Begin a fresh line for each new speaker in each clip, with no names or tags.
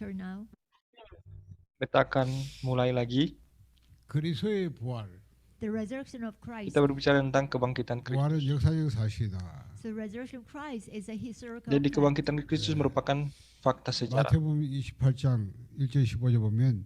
chapter now.
Kita akan mulai lagi.
그리스도의 부활.
The resurrection of Christ.
Kita berbicara tentang kebangkitan
부활은
Kristus.
역사적 사실이다.
So resurrection of Christ is a historical
Jadi
fact.
kebangkitan Kristus merupakan fakta sejarah.
마태복음 28장 1절 15절 보면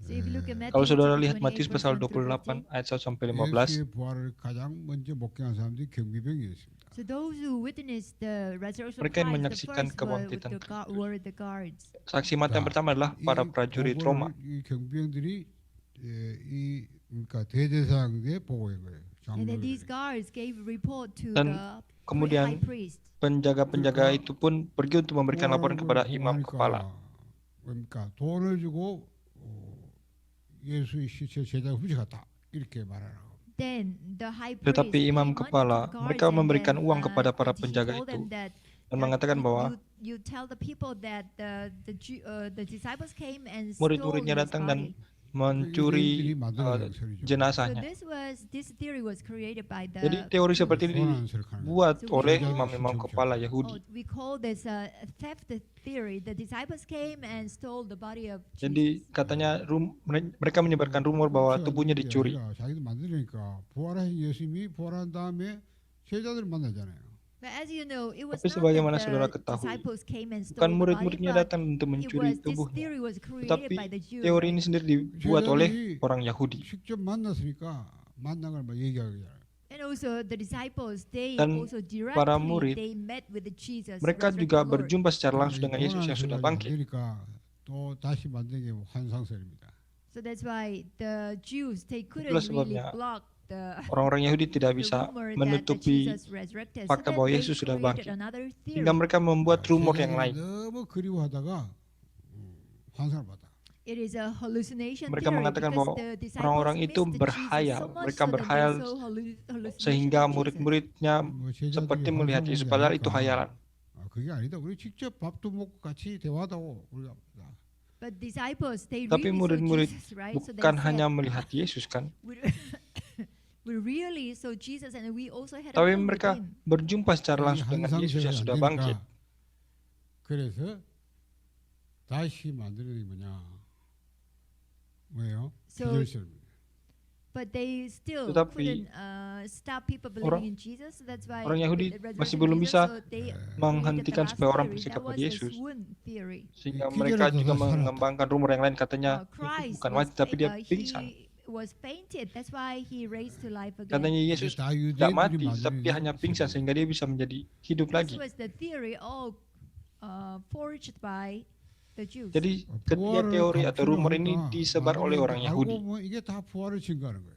So if you look at Matthew
Kalau saudara
chapter
lihat
28,
Matius
verse
pasal
1 through
28
15,
ayat 1 sampai 15,
예수의 부활을 가장 먼저 목격한 사람들이 경비병이었습니다.
so those who witnessed the resurrection of
Mereka yang
Christ, the
menyaksikan
first
kebangkitan
were the guards.
saksi mata yang pertama adalah para prajurit Roma.
이 경비병들이 이 그러니까 대제사장에 보고한 거예요.
And then these
장로들에게.
guards gave report to
Dan
the high
kemudian
priest.
penjaga-penjaga itu pun pergi untuk memberikan laporan kepada imam kepala.
그러니까 돈을 주고 예수의 시체 제자가 훔쳐갔다 이렇게 말하라고.
Then the high priest
Tetapi imam
gave money
kepala,
to the guards
mereka
and
memberikan
then,
uang kepada para
he
penjaga
told
itu
them that
dan mengatakan bahwa
you tell the people that the disciples came and stole
murid-muridnya
his
datang dan
body.
mencuri jenazahnya.
So this theory was created by the
Jadi teori seperti ini dibuat oleh imam-imam kepala
Oh,
Yahudi.
we call this theft theory. The disciples came and stole the body of
Jadi
Jesus.
katanya mereka menyebarkan rumor bahwa tubuhnya dicuri.
자기도 만드니까 부활하신 예수님이 부활한 다음에 제자들 만나잖아요.
But as you know, it was
Tapi
not
sebagaimana
that
saudara
the
ketahui,
disciples came and stole
bukan
the body,
murid-muridnya
but
datang untuk
it
mencuri
was, this
tubuhnya.
theory was created
Tetapi
by the Jews.
teori
right?
ini sendiri dibuat oleh orang Yahudi.
직접 만났으니까 만난 걸 막 얘기하잖아요.
And also the disciples, they
Dan
also
para
directly
murid,
they met with the Jesus.
Mereka
resurrected
juga
Lord.
berjumpa secara langsung dengan Yesus yang sudah bangkit.
그러니까 또 다시 만든 게 환상설입니다.
So that's why the Jews they couldn't
Itulah
really
sebabnya
block the
Orang-orang Yahudi tidak bisa
rumor that
menutupi
Jesus resurrected.
fakta
So
bahwa
then
Yesus
they
sudah
created
bangkit.
another
Sehingga
theory.
mereka membuat rumor yang lain.
너무 그리워하다가 환상을 받아.
It is a hallucination
Mereka
theory
mengatakan
because
bahwa
the disciples
orang-orang itu
missed the Jesus
berhayal.
so much
Mereka
so that they
berhayal
saw hallucination
sehingga
of Jesus.
murid-muridnya seperti melihat Yesus, padahal itu hayalan.
그게 아니다. 우리 직접 밥도 먹고 같이 대화하고 우리가.
But disciples they
Tapi
really saw
murid-murid
Jesus, right? So they
bukan
said,
hanya melihat Yesus kan,
we really saw Jesus and we also had a
tapi
meal with
mereka
him.
berjumpa secara langsung dengan Yesus yang sudah bangkit.
그래서 다시 만드는 게 뭐예요?
So,
기절설입니다.
but they still
Tetapi
couldn't stop people believing in Jesus. So that's why
orang Yahudi
the
masih
resurrection
belum
of
bisa
Jesus, so they
menghentikan
created the
supaya
last
orang
theory.
percaya
That
kepada
was the
Yesus.
swoon theory.
Sehingga mereka juga mengembangkan rumor yang lain, katanya
Christ
bukan
was
mati tapi dia
he
pingsan.
was fainted. That's why he raised to life again.
Katanya Yesus
다
tidak mati,
유대인들이
tapi dia hanya pingsan sehingga dia bisa menjadi hidup
This
lagi.
was the theory all forged by the Jews.
Jadi ketiga teori atau rumor ini disebar oleh orang Yahudi,
이게 다 부활을 증거하는 거예요.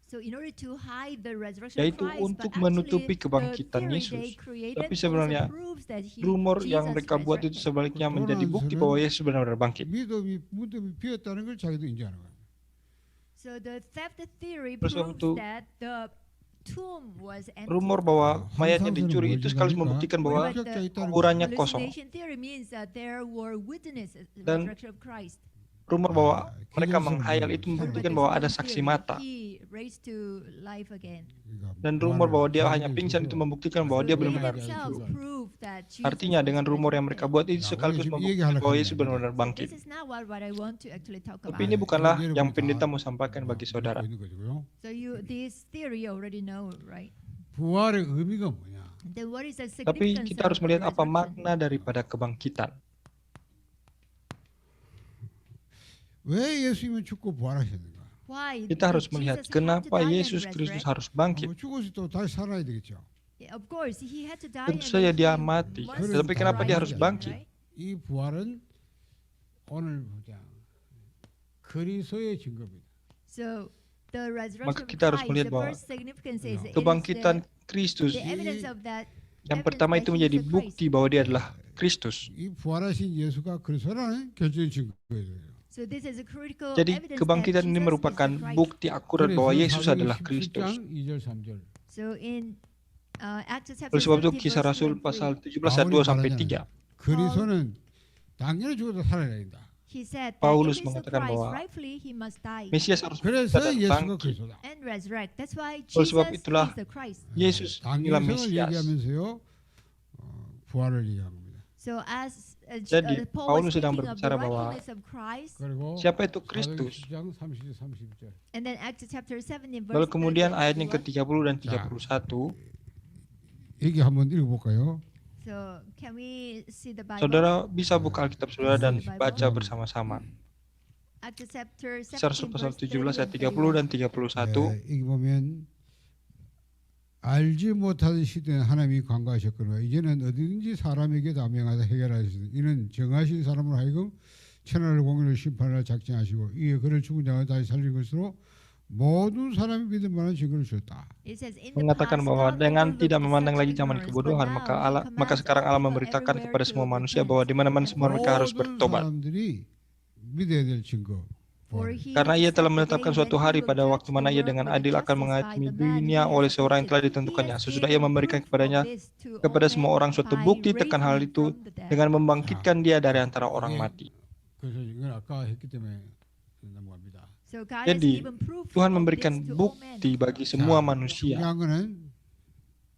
So in order to hide the resurrection
yaitu
of Christ,
untuk
but
menutupi
actually
kebangkitan
the theory
Yesus.
they created
Tapi
also
sebenarnya
proves that
rumor yang
Jesus
mereka buat itu
resurrected.
sebaliknya menjadi bukti bahwa Yesus benar-benar bangkit.
무덤이 비었다는 걸 자기도 인정하는 거예요.
So the theft theory
Oleh sebab
proves
itu,
that the tomb was empty.
Rumor bahwa mayatnya dicuri itu sekaligus membuktikan bahwa
But the
kuburannya kosong.
hallucination theory means that there were witnesses the
Dan
resurrection of Christ.
Rumor bahwa mereka menghayal itu
But
membuktikan
the
bahwa
swoon
ada saksi
theory,
mata.
he raised to life again.
Dan rumor bahwa dia hanya pingsan itu membuktikan bahwa
So
dia
they
benar-benar
themselves
hidup.
prove that Jesus
Artinya
was
dengan rumor yang mereka buat itu sekaligus membuktikan bahwa Yesus benar-benar bangkit.
This is not what I want to actually talk about.
Tapi ini bukanlah yang pendeta mau sampaikan bagi saudara.
So this theory you already know, right?
부활의 의미가 뭐냐?
Then what is the
Tapi
significance
kita harus
of
melihat apa
resurrection?
makna daripada kebangkitan.
왜 예수님은 죽고 부활하셨는가?
Why
Kita harus
did
melihat
Jesus have to
kenapa
die and
Yesus Kristus
resurrect?
harus bangkit.
죽어서 또 다시 살아야 되겠죠.
Yeah, of course, he had to die.
Tentu
and
saja
then
dia
he
mati.
must
Tetapi kenapa dia
rise
harus
again,
bangkit?
right?
이 부활은 오늘 보자. 그리스도의 증거입니다.
So the resurrection
Maka
of
kita harus
Christ,
melihat
the
bahwa
first significance is it is
Kebangkitan Kristus
the evidence of that.
yang
evidence
pertama
that
itu
he is
menjadi
the
bukti
Christ.
bahwa dia adalah Kristus.
이 부활하신 예수가 그리스도라는 결정의 증거예요.
So this is a critical
Jadi
evidence
kebangkitan
that
ini
Jesus
merupakan
is the Christ.
bukti akurat bahwa Yesus adalah Kristus.
2절 3절.
So in Acts chapter
Oleh sebab itu
17,
Kisah
verse
Rasul
2 and 3,
pasal 17 ayat 2 sampai 3.
그리스도는 당연히 죽어도 살아야 된다.
he said that
Paulus
if he is the
mengatakan
Christ,
bahwa
rightfully he must die
Mesias harus
그래서
dan
예수가
bangkit.
그리스도다.
and resurrect. That's why
Oleh
Jesus
sebab itulah
is the Christ.
Yesus inilah
당연성을
Mesias.
얘기하면서요 부활을 얘기한 겁니다.
So as
Jadi,
Paul was
Paulus sedang
speaking of the
berbicara bahwa
rightfulness of Christ,
그리고
siapa itu
사도행
Kristus.
10장 30절 31절.
and then Acts chapter 17
Lalu
verse 30
kemudian
and
ayat yang
31.
ke-30 dan
자,
31.
여기 한번 읽어볼까요?
So can we see the Bible?
Saudara bisa buka Alkitab saudara dan
Bible.
baca bersama-sama.
Acts chapter
Kisah
17
Rasul pasal
verse
17 ayat
30
30 dan
and
31.
여기 보면 알지 못하던 시대에 하나님이 간과하셨거니와 이제는 어디든지 사람에게 다 명하사 해결하시니 이는 정하신 사람으로 하여금 천하를 공의를 심판하라 작정하시고 이에 그를 죽은 자가 다시 살린 것으로 모든 사람이 믿을 만한 증거를 주었다.
it says in the
Mengatakan
past
bahwa
God
dengan
overlooked
tidak memandang
such
lagi zaman
ignorance,
kebodohan,
but
maka
now he
maka
commands
sekarang
all
Allah
people
memberitakan
everywhere
kepada
to
semua manusia
repent.
bahwa di mana-mana semua mereka harus
모든
bertobat.
사람들이 믿어야 될 증거.
For he
Karena ia
has
telah
set the
menetapkan
day
suatu
when he
hari
will
pada
judge
waktu
the
mana ia
world
dengan
with
adil akan
justice by
menghakimi
the man
dunia
he
oleh
has
seorang yang telah
appointed.
ditentukannya.
He has
Sesudah ia
given
memberikan
proof
kepadanya
of this to
kepada
all
semua
men
orang suatu
by
bukti tekan hal
raising
itu
him from the dead.
dengan membangkitkan dia dari antara orang
이게-
mati.
그래서 이건 아까 했기 때문에 넘어갑니다.
So God has
Jadi,
given proof
Tuhan
of
memberikan
this to all men.
bukti bagi semua
자,
manusia.
중요한 거는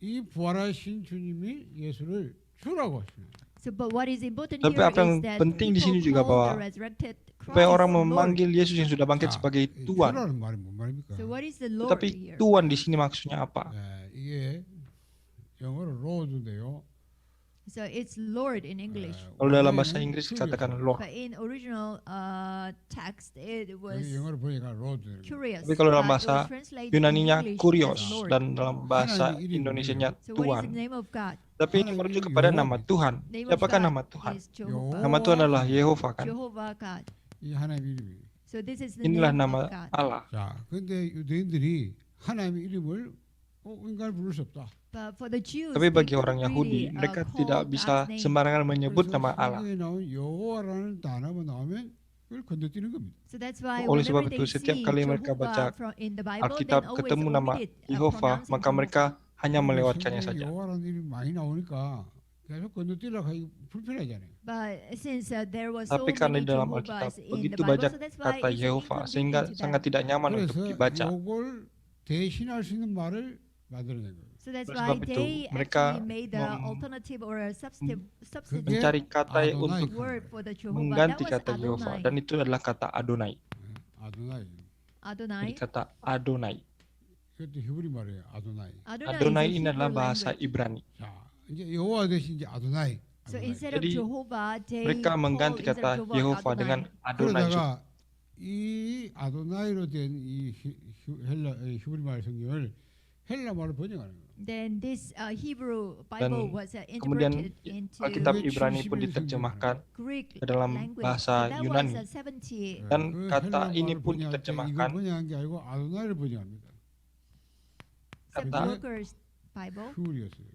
이 부활하신 주님이 예수를 주라고 하십니다.
So, but what is important
Tapi
here
apa yang
is that
penting di sini
people
juga
call
bahwa
the resurrected
supaya
Christ
orang
Lord.
memanggil Yesus yang sudah bangkit
자,
sebagai
이
Tuhan.
주라는 말이 뭔 말입니까?
So what is the Lord
Tetapi
here?
Tuhan di sini maksudnya apa?
이게 영어로 Lord인데요.
So it's Lord in English.
Kalau dalam
원래는
bahasa Inggris
Curious.
dikatakan Lord.
But in original text, it was
여기 영어로 보니까 Lord.
curious.
Tapi kalau dalam
but it
bahasa
was translated in
Yunaninya
English as
Kurios
Lord.
dan dalam bahasa
Hananim irim
Indonesianya
So what is the
Tuhan.
name of God?
Tapi ini
Hananim
merujuk
irim
kepada
Yehova.
nama Tuhan.
Name of
Siapakah
God
nama Tuhan?
is Jehovah.
Nama Tuhan adalah Yehova kan?
Jehovah God.
이 하나님 이름이.
So this is the
Inilah
name
nama
of God.
Allah.
자, 근데 유대인들이 하나님 이름을 인간을 부를 수 없다.
But for the Jews,
Tapi
they
bagi
couldn't
orang Yahudi,
really,
mereka
call
tidak
God's
bisa
name.
sembarangan menyebut
그래서
nama Allah.
성경에 나온 여호와라는 단어가 나오면 그걸 건너뛰는 겁니다.
So that's why
Oleh
whenever
sebab
they
itu, setiap
see
kali mereka
Jehovah
baca
in the Bible,
Alkitab
then always
ketemu nama
omit it,
Yehova,
pronouncing
maka mereka hanya
그런데
melewatkannya
성경에
saja.
여호와라는 이름이 많이 나오니까 계속 건너뛰려고 하기 불편하잖아요.
But since there was so
Tapi karena
many
di dalam Alkitab
Jehovahs in the
begitu
Bible,
banyak
so that's why
kata
it's
Yehova sehingga
inconvenient to
sangat
them.
tidak nyaman untuk
그래서
dibaca.
요걸 대신할 수 있는 말을 만들어낸 거예요.
So that's
Oleh
why
sebab itu,
they
mereka
actually made the alternative or a substitute
Mencari kata
Adonai.
untuk
word for the Jehovah.
mengganti
That was
kata Yehova
Adonai.
dan itu adalah kata Adonai.
아도나이.
Adonai.
Jadi kata Adonai.
그것도 히브리 말이에요. 아도나이.
Adonai
is a
ini adalah
Hebrew
bahasa
language.
Ibrani.
자, 이제 여호와 대신 이제 아도나이.
So
아도나이.
instead of
Jadi,
Jehovah, they
Mereka mengganti
call instead
kata
of
Yehova
Adonai.
dengan Adonai.
그러다가 이 아도나이로 된 이 히브리 말 성경을 헬라 말로 번역하는 거예요.
Then this Hebrew Bible
Dan
was
kemudian
interpreted into
Alkitab
Kue
Ibrani pun
71
diterjemahkan
Greek
ke dalam
language.
bahasa
So that
Yunani.
was 70.
Dan
그
kata
헬라
ini
말을
pun
번역할 때 이걸
diterjemahkan
번역한 게 아니고 아도나이를 번역합니다.
Seventy
kata
workers Bible
큐리어스예요.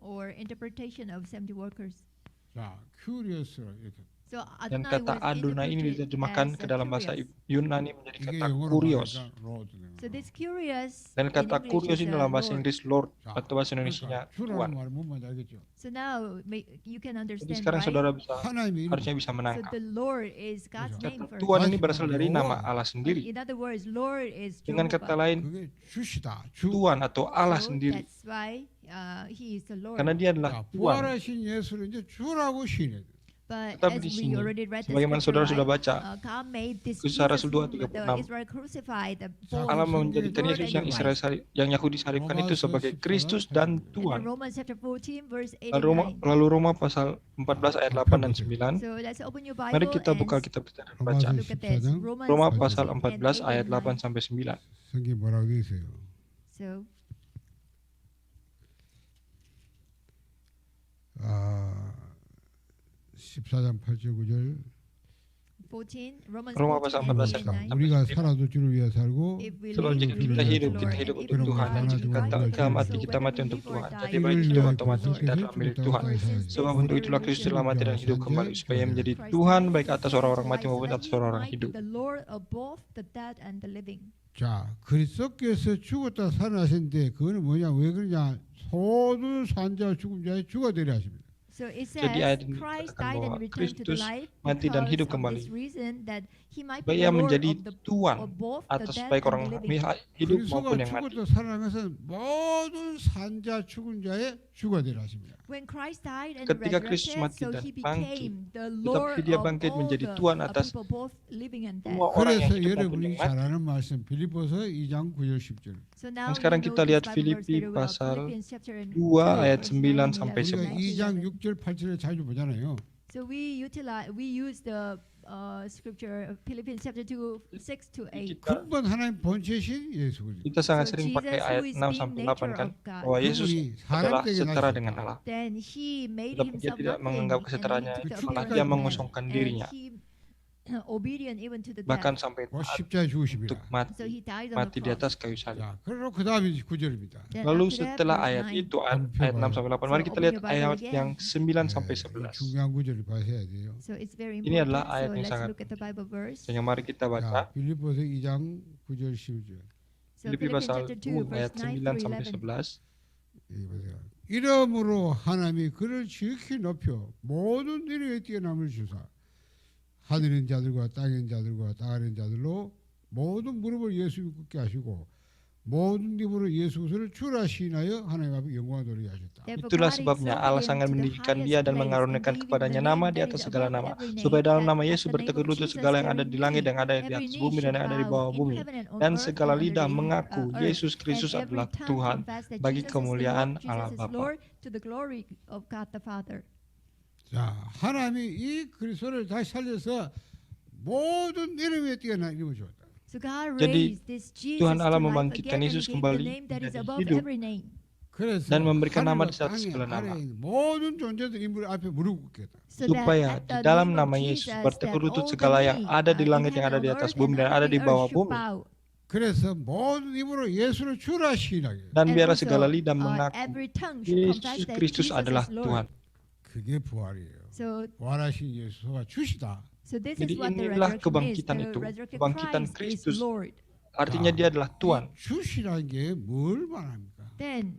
or interpretation of 70 workers.
자, 큐리어스로 이렇게.
So
dan
Adonai
kata
was
Adonai ini
interpreted
diterjemahkan
as
ke dalam bahasa
curious.
Yunani menjadi
이게
kata
영어로
kurios.
말하니까 로드네요.
So this curious
Dan
in
kata
English
kurios
is,
ini dalam bahasa
Lord.
Inggris Lord
자,
atau bahasa Indonesianya
주라는
Tuhan.
말은 뭔지 알겠죠?
So now you can
Jadi
understand
sekarang
right?
saudara bisa
하나님의 이름.
harusnya bisa
So
menangkap.
the Lord is God's
Kata
name
Kata
first.
Tuhan ini
Masih
berasal dari
Yehova.
nama Allah sendiri.
In other words, Lord is
Dengan kata
Jehovah.
lain,
그게 주시다. 주.
Tuhan atau Allah
So
sendiri.
that's why He is the Lord.
Karena dia
자,
adalah Tuhan.
부활하신 예수를 이제 주라고 시인해.
But
Tetapi
as
di
we
sini,
already read the
sebagaimana
scripture,
saudara sudah
right,
baca,
God made this
Kisah
Jesus
Rasul
whom
2:36.
the Israel crucified, both
Allah
Lord
menjadikan
and
Yesus yang
Christ.
Israel yang Yahudi salibkan itu sebagai Kristus dan
And then
Tuhan.
Romans chapter 14 verse 8
Lalu
and 9.
Roma pasal 14 ayat 8 dan 9.
So let's open your
Mari
Bible
kita buka
and
Alkitab kita dan baca.
Roma
look at this.
14장
Roma
14
pasal
and
14
8
ayat
and
8 sampai 9.
성경 뭐라고 돼 있어요?
So
아, 14장 8절 9절
14 Romans
Roma
14
pasal
and
14
8 and 9.
우리가 살아도 주를 위해 살고
If we
Sebab
live,
jika
we
kita
live
hidup,
for
kita
the
hidup
Lord.
untuk
If we
Tuhan.
die,
Dan
we
jika
die
kita
for the
dalam
Lord.
mati,
So
kita
whether
mati
we
untuk
live or
Tuhan.
die,
Jadi
we
baik
이를
hidup
위하여
atau mati, kita adalah milik Tuhan. Sebab untuk itulah Kristus telah mati dan hidup kembali, supaya menjadi Tuhan baik atas orang-orang mati maupun atas orang-orang hidup.
The Lord of both the dead and the living.
자, 그리스도께서 죽었다 살아나셨는데 그거는 뭐냐? 왜 그러냐? 모든 산자와 죽은 자의 주가 되려 하십니다.
So it
Jadi
says
ayat ini
Christ
mengatakan
died and
bahwa
returned to the
Kristus
life
mati dan
because
hidup
of
kembali.
this reason that he might
Supaya
be
ia
the Lord
menjadi
of
Tuhan
both the
atas
dead
baik
and
orang
the living.
hidup maupun
그리스도가
yang mati.
죽어도 살아난 것은 모든 산자 죽은 자의 주가 되라 하십니다.
When Christ died and
Ketika Kristus
resurrected,
mati
so
dan
he
bangkit,
became the
tetapi
Lord
dia
of
bangkit
all
menjadi
the
Tuhan atas
people, both living and dead.
semua orang yang
그래서
hidup maupun yang
여러분이
mati.
잘 아는 말씀 빌립보서 2장 9절 10절.
So now
Dan sekarang
you
kita
know
lihat
this Bible verse
Filipi
very well.
pasal
Philippians chapter
2 ayat
verse
9
9,
sampai
11,
우리가
11.
2장 6절 8절에 자주 보잖아요.
So we use the scripture Philippians chapter 2 6 to 8.
Kita,
근본 하나님 본체신 예수 그리스도.
kita sangat
So
sering pakai
Jesus,
ayat
who is
6
being
sampai
nature
8 kan,
of God,
bahwa Yesus
그분이
adalah
사람되게
setara
나셨다.
dengan Allah.
then he made
Tetapi dia
himself
tidak
nothing
menganggap
and
kesetaraannya
he took
itu,
the
malah
appearance
dia
of man,
mengosongkan
and
dirinya,
he obedient even to the
bahkan
death.
sampai
그
taat
십자가에 죽으십니다.
untuk mati,
So he died on
mati
the
di
cross.
atas kayu salib.
자, 그리고 그 다음이 9절입니다.
Then
Lalu
after that,
setelah
verse
ayat
9.
itu, ayat 6 sampai 8, mari
So
kita
open
lihat
your Bible
ayat
again.
yang 9 sampai
이
11.
중요한 구절을 봐셔야 돼요.
So it's very
Ini
important.
adalah ayat
So
yang
let's
sangat
look at the Bible verse.
Sehingga mari kita
자,
baca
빌립보서 2장 9절 10절.
So
Filipi
Philippians
pasal
chapter
2
2 verse
ayat
9
9
through
sampai
11.
11.
여기 보세요. 이러므로 하나님이 그를 지극히 높여 모든 이름에 뛰어남을 주사 하늘에 있는 자들과 땅에 있는 자들과 땅 아래 있는 자들로 모든 무릎을 예수 믿게 하시고 모든 입으로 예수 그리스도를 주라 시인하여 하나님 앞에 영광을 돌리게 하셨다.
Therefore
Itulah
God
sebabnya
exalted
Allah
him
sangat
to the
meninggikan
highest
dia dan
place
mengaruniakan
and gave him
kepadanya
the
nama
name
di
that
atas
is
segala
above
nama.
every name,
Supaya dalam
that
nama
at
Yesus
the name
bertekuk
of
lutut
Jesus
segala yang ada
every
di langit
knee,
dan ada di
every
atas
knee
bumi dan
should
yang ada di
bow
bawah
in
bumi.
heaven and on
Dan
earth
segala
and under
lidah
the
mengaku
earth,
Yesus
and
Kristus
every
adalah
tongue
Tuhan
confess that
bagi
Jesus is
kemuliaan
Lord,
Allah
Jesus is
Bapa.
Lord, to the glory of God the Father.
자, 하나님이 이 그리스도를 다시 살려서 모든 이름에 뛰어난 이름을 주었다.
So God
Jadi,
raised this Jesus
Tuhan
to
Allah
life
membangkitkan
again and
Yesus
gave the
kembali
name that is
menjadi
above
hidup.
every name.
그래서
Dan memberikan nama
하늘과
di atas
땅에
segala nama.
아래에 있는 모든 존재들 인물 앞에 무릎 꿇겠다.
So
Supaya
that
di
at the
dalam
name of
nama Yesus
Jesus,
bertekuk
that
lutut
all
segala
the
yang
knee,
ada di
in
langit, yang
heaven,
ada di
on
atas
earth,
bumi,
and
dan ada
under
di
the
bawah
earth should
bumi.
bow.
그래서 모든 입으로 예수를 주라 시인하게.
Dan
And
biarlah
also,
segala lidah mengaku
every tongue should confess
Yesus
that
Kristus
Jesus
adalah
is Lord.
Tuhan.
그게 부활이에요.
So,
부활하신 예수가 주시다.
so this
Jadi
is what the
inilah
resurrection is.
kebangkitan
The
itu,
resurrected
kebangkitan
Christ is
Kristus.
Lord.
Artinya dia adalah Tuhan.
이 주시라는 게 뭘 말합니까?
Then,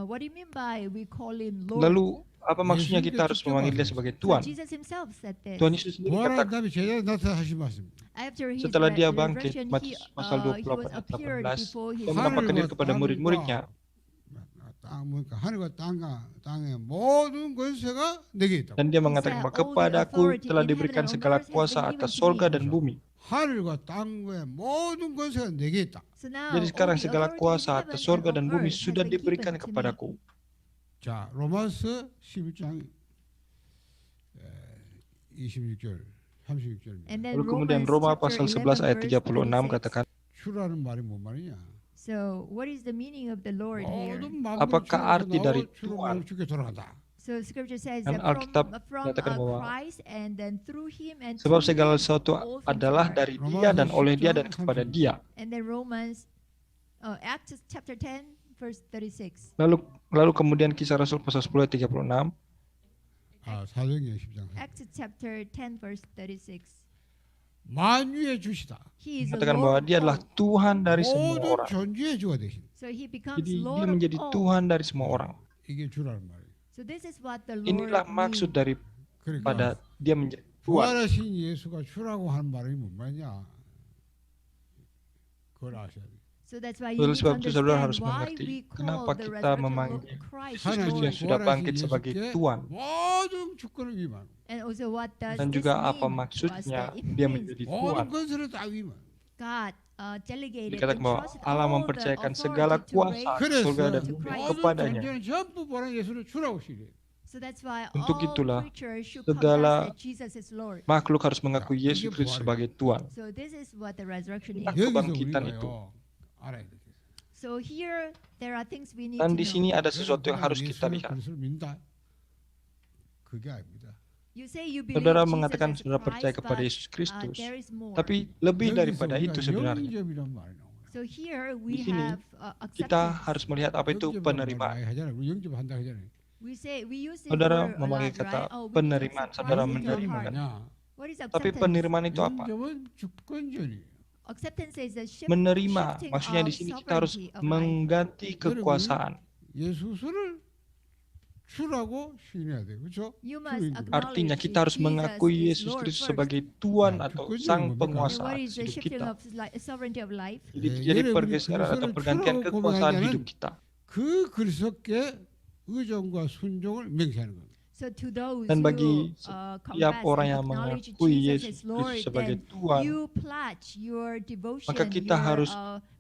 what do you mean by we call him Lord?
Lalu apa maksudnya
Yesus
kita harus
itu
memanggil dia
Tuhan.
sebagai
So
Tuhan?
Jesus himself said this.
Tuhan Yesus sendiri
부활한
katakan
다음에 제자에 나타나신 말씀.
After his
setelah dia bangkit,
resurrection,
Matius pasal
he
28
was
ayat
appeared
18,
before his
dia menampakkan diri kepada
하늘과
murid-muridnya.
그러니까 하늘과 땅의 모든 권세가 내게 있다.
Dan dia mengatakan bahwa kepadaku telah diberikan segala kuasa atas sorga dan bumi.
하늘과 땅의 모든 권세가 내게 있다.
So now,
Jadi sekarang
all the
segala
authority in
kuasa
heaven
atas
and
sorga
on
dan bumi
earth has
sudah
been
diberikan
given to me.
kepadaku.
자, 로마서 11장 26절, 36절입니다.
And then
Lalu kemudian
Romans
Roma pasal
chapter
11 ayat
11 verse
36
36.
katakan,
주라는 말이 뭔 말이냐?
So, what is the meaning of the Lord here?
모든 마음으로
Apakah
주로
arti dari
나오고 주로
Tuhan?
마음으로 주께 돌아간다.
So, Scripture says
Dan
that
Alkitab
from
menyatakan bahwa
Christ and then through Him and
sebab
to
segala
Him,
sesuatu
all things
adalah
are.
dari dia dan oleh dia dan kepada dia.
And then Romans, Acts chapter 10 verse 36.
Lalu kemudian kisah Rasul pasal 10 ayat 36.
사도행전 10장.
Acts chapter 10 verse 36.
만유의 주시다.
He is the
Mengatakan bahwa
Lord
dia adalah
of all.
Tuhan dari semua
모든
orang.
존재의 주가 되신.
So he becomes
Jadi dia
Lord
menjadi
of all.
Tuhan dari semua orang.
이게 주라는 말이에요.
So this is what the Lord
Inilah maksud
means.
daripada
그러니까
dia menjadi Tuhan.
부활하신 예수가 주라고 하는 말이 뭔 말이냐? 그걸 아셔야 돼요.
So that's why you
Oleh
need to
sebab itu saudara
understand
harus
why
mengerti
we call
kenapa
the
kita
resurrected
memanggil
Christ
Kristus
Lord.
yang sudah bangkit
부활하신
sebagai
예수께
Tuhan.
모든 주권을 위임하는
And also what does
Dan
this
juga
mean
apa
to us,
maksudnya
that it
dia
means
menjadi
모든
Tuhan.
권세를 다 위임하는.
God delegated
Dikatakan
and
bahwa
trusted
Allah
all the
mempercayakan
authority
segala
to
kuasa
raise.
그래서
surga dan
to
bumi
Christ.
모든
kepadanya.
존재는 전부 부활한 예수를 주라고 시래.
So that's why
Untuk
all
itulah
creatures should
segala
confess that Jesus is Lord.
Makhluk harus mengaku
Ya,
Yesus
ini
Kristus
buahnya.
sebagai Tuhan.
So this is what the resurrection
Inilah
is.
여기서
kebangkitan itu.
우리가요 알아야 돼.
So here there are things we need
Dan
to
di sini
know.
ada sesuatu yang harus kita lihat.
그리스도를 믿는다. 그게 아닙니다.
You say you believe
Saudara
Jesus
mengatakan
as
saudara percaya
Christ,
kepada
but,
Yesus Kristus.
there is more.
Tapi lebih
여기서
daripada
우리가
itu sebenarnya.
영접이란 말이 나와요.
So here we
Di sini
have
Kita
acceptance.
harus melihat apa itu
영접이란 말
penerimaan.
많이 하잖아요. 우리 영접한다 하잖아요.
We use it
Saudara
word a
memakai
lot,
kata
right? Oh, we
penerimaan.
accept
Saudara
Christ into our
menerima
heart.
kan?
뭐냐?
What is
Tapi
acceptance?
penerimaan itu apa?
영접은 주권전이에요.
Acceptance is the
Menerima.
shifting
Maksudnya
of
di sini kita harus
sovereignty of life.
mengganti kekuasaan.
예수를 주라고 시인해야 돼, 그렇죠?
You must
Artinya
acknowledge
kita harus
Jesus
mengakui
is
Yesus
Lord
Kristus
first.
sebagai Tuhan
Nah,
atau
itu
Sang
juga
Penguasa
What
atas
is the
hidup
shifting
kita.
of sovereignty of life?
Jadi terjadi
예를
pergeseran atau
그리스도를
pergantian
주라고
kekuasaan
고백하자는
hidup kita.
그 그리스도께 의존과 순종을 맹세하는 거예요.
So to those
Dan
who
bagi setiap
confess
orang
and
yang
acknowledge
mengakui
Jesus
Yesus
as Lord,
Kristus sebagai
then
Tuhan,
you pledge your devotion,
maka kita
your
harus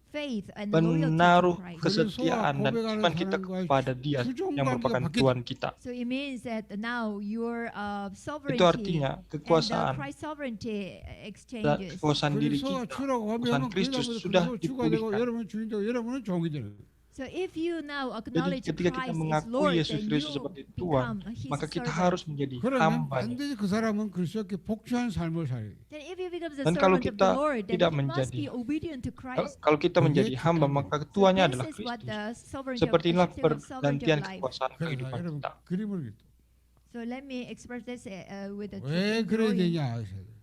faith and loyalty to
menaruh
Christ.
kesetiaan dan iman kita kepada Dia yang merupakan Tuhan kita.
So it means that now your sovereignty
Itu artinya
and
kekuasaan
Christ's sovereignty
dan
exchanges.
kekuasaan diri
그리스도가
kita,
주라고
kekuasaan
하면
Kristus
그리스도가
sudah
주가 되고
dipulihkan.
여러분은 주인 되고 여러분은 종이 되는 거예요.
So if you now
Jadi
acknowledge
ketika kita
Christ as
mengakui
Lord,
Yesus
then
Kristus
you
sebagai Tuhan,
become His
maka kita
servant.
harus menjadi
그러면
hambanya.
반드시 그 사람은 그리스도께 복종한 삶을 살아야 돼요.
Then if you become the
Dan kalau
servant of
kita
the Lord, then
tidak
you must
menjadi-
be obedient to Christ.
Kalau kita menjadi hamba, maka
So
ketuanya
this
adalah
is what
Kristus.
the sovereignty
Seperti inilah
shifting of sovereignty
pergantian
of life.
kekuasaan
그래서
kehidupan
여러분
kita.
그림을 그렸다.
So let me express this with a
왜 그래야
drawing.
되냐 아셔야 돼요.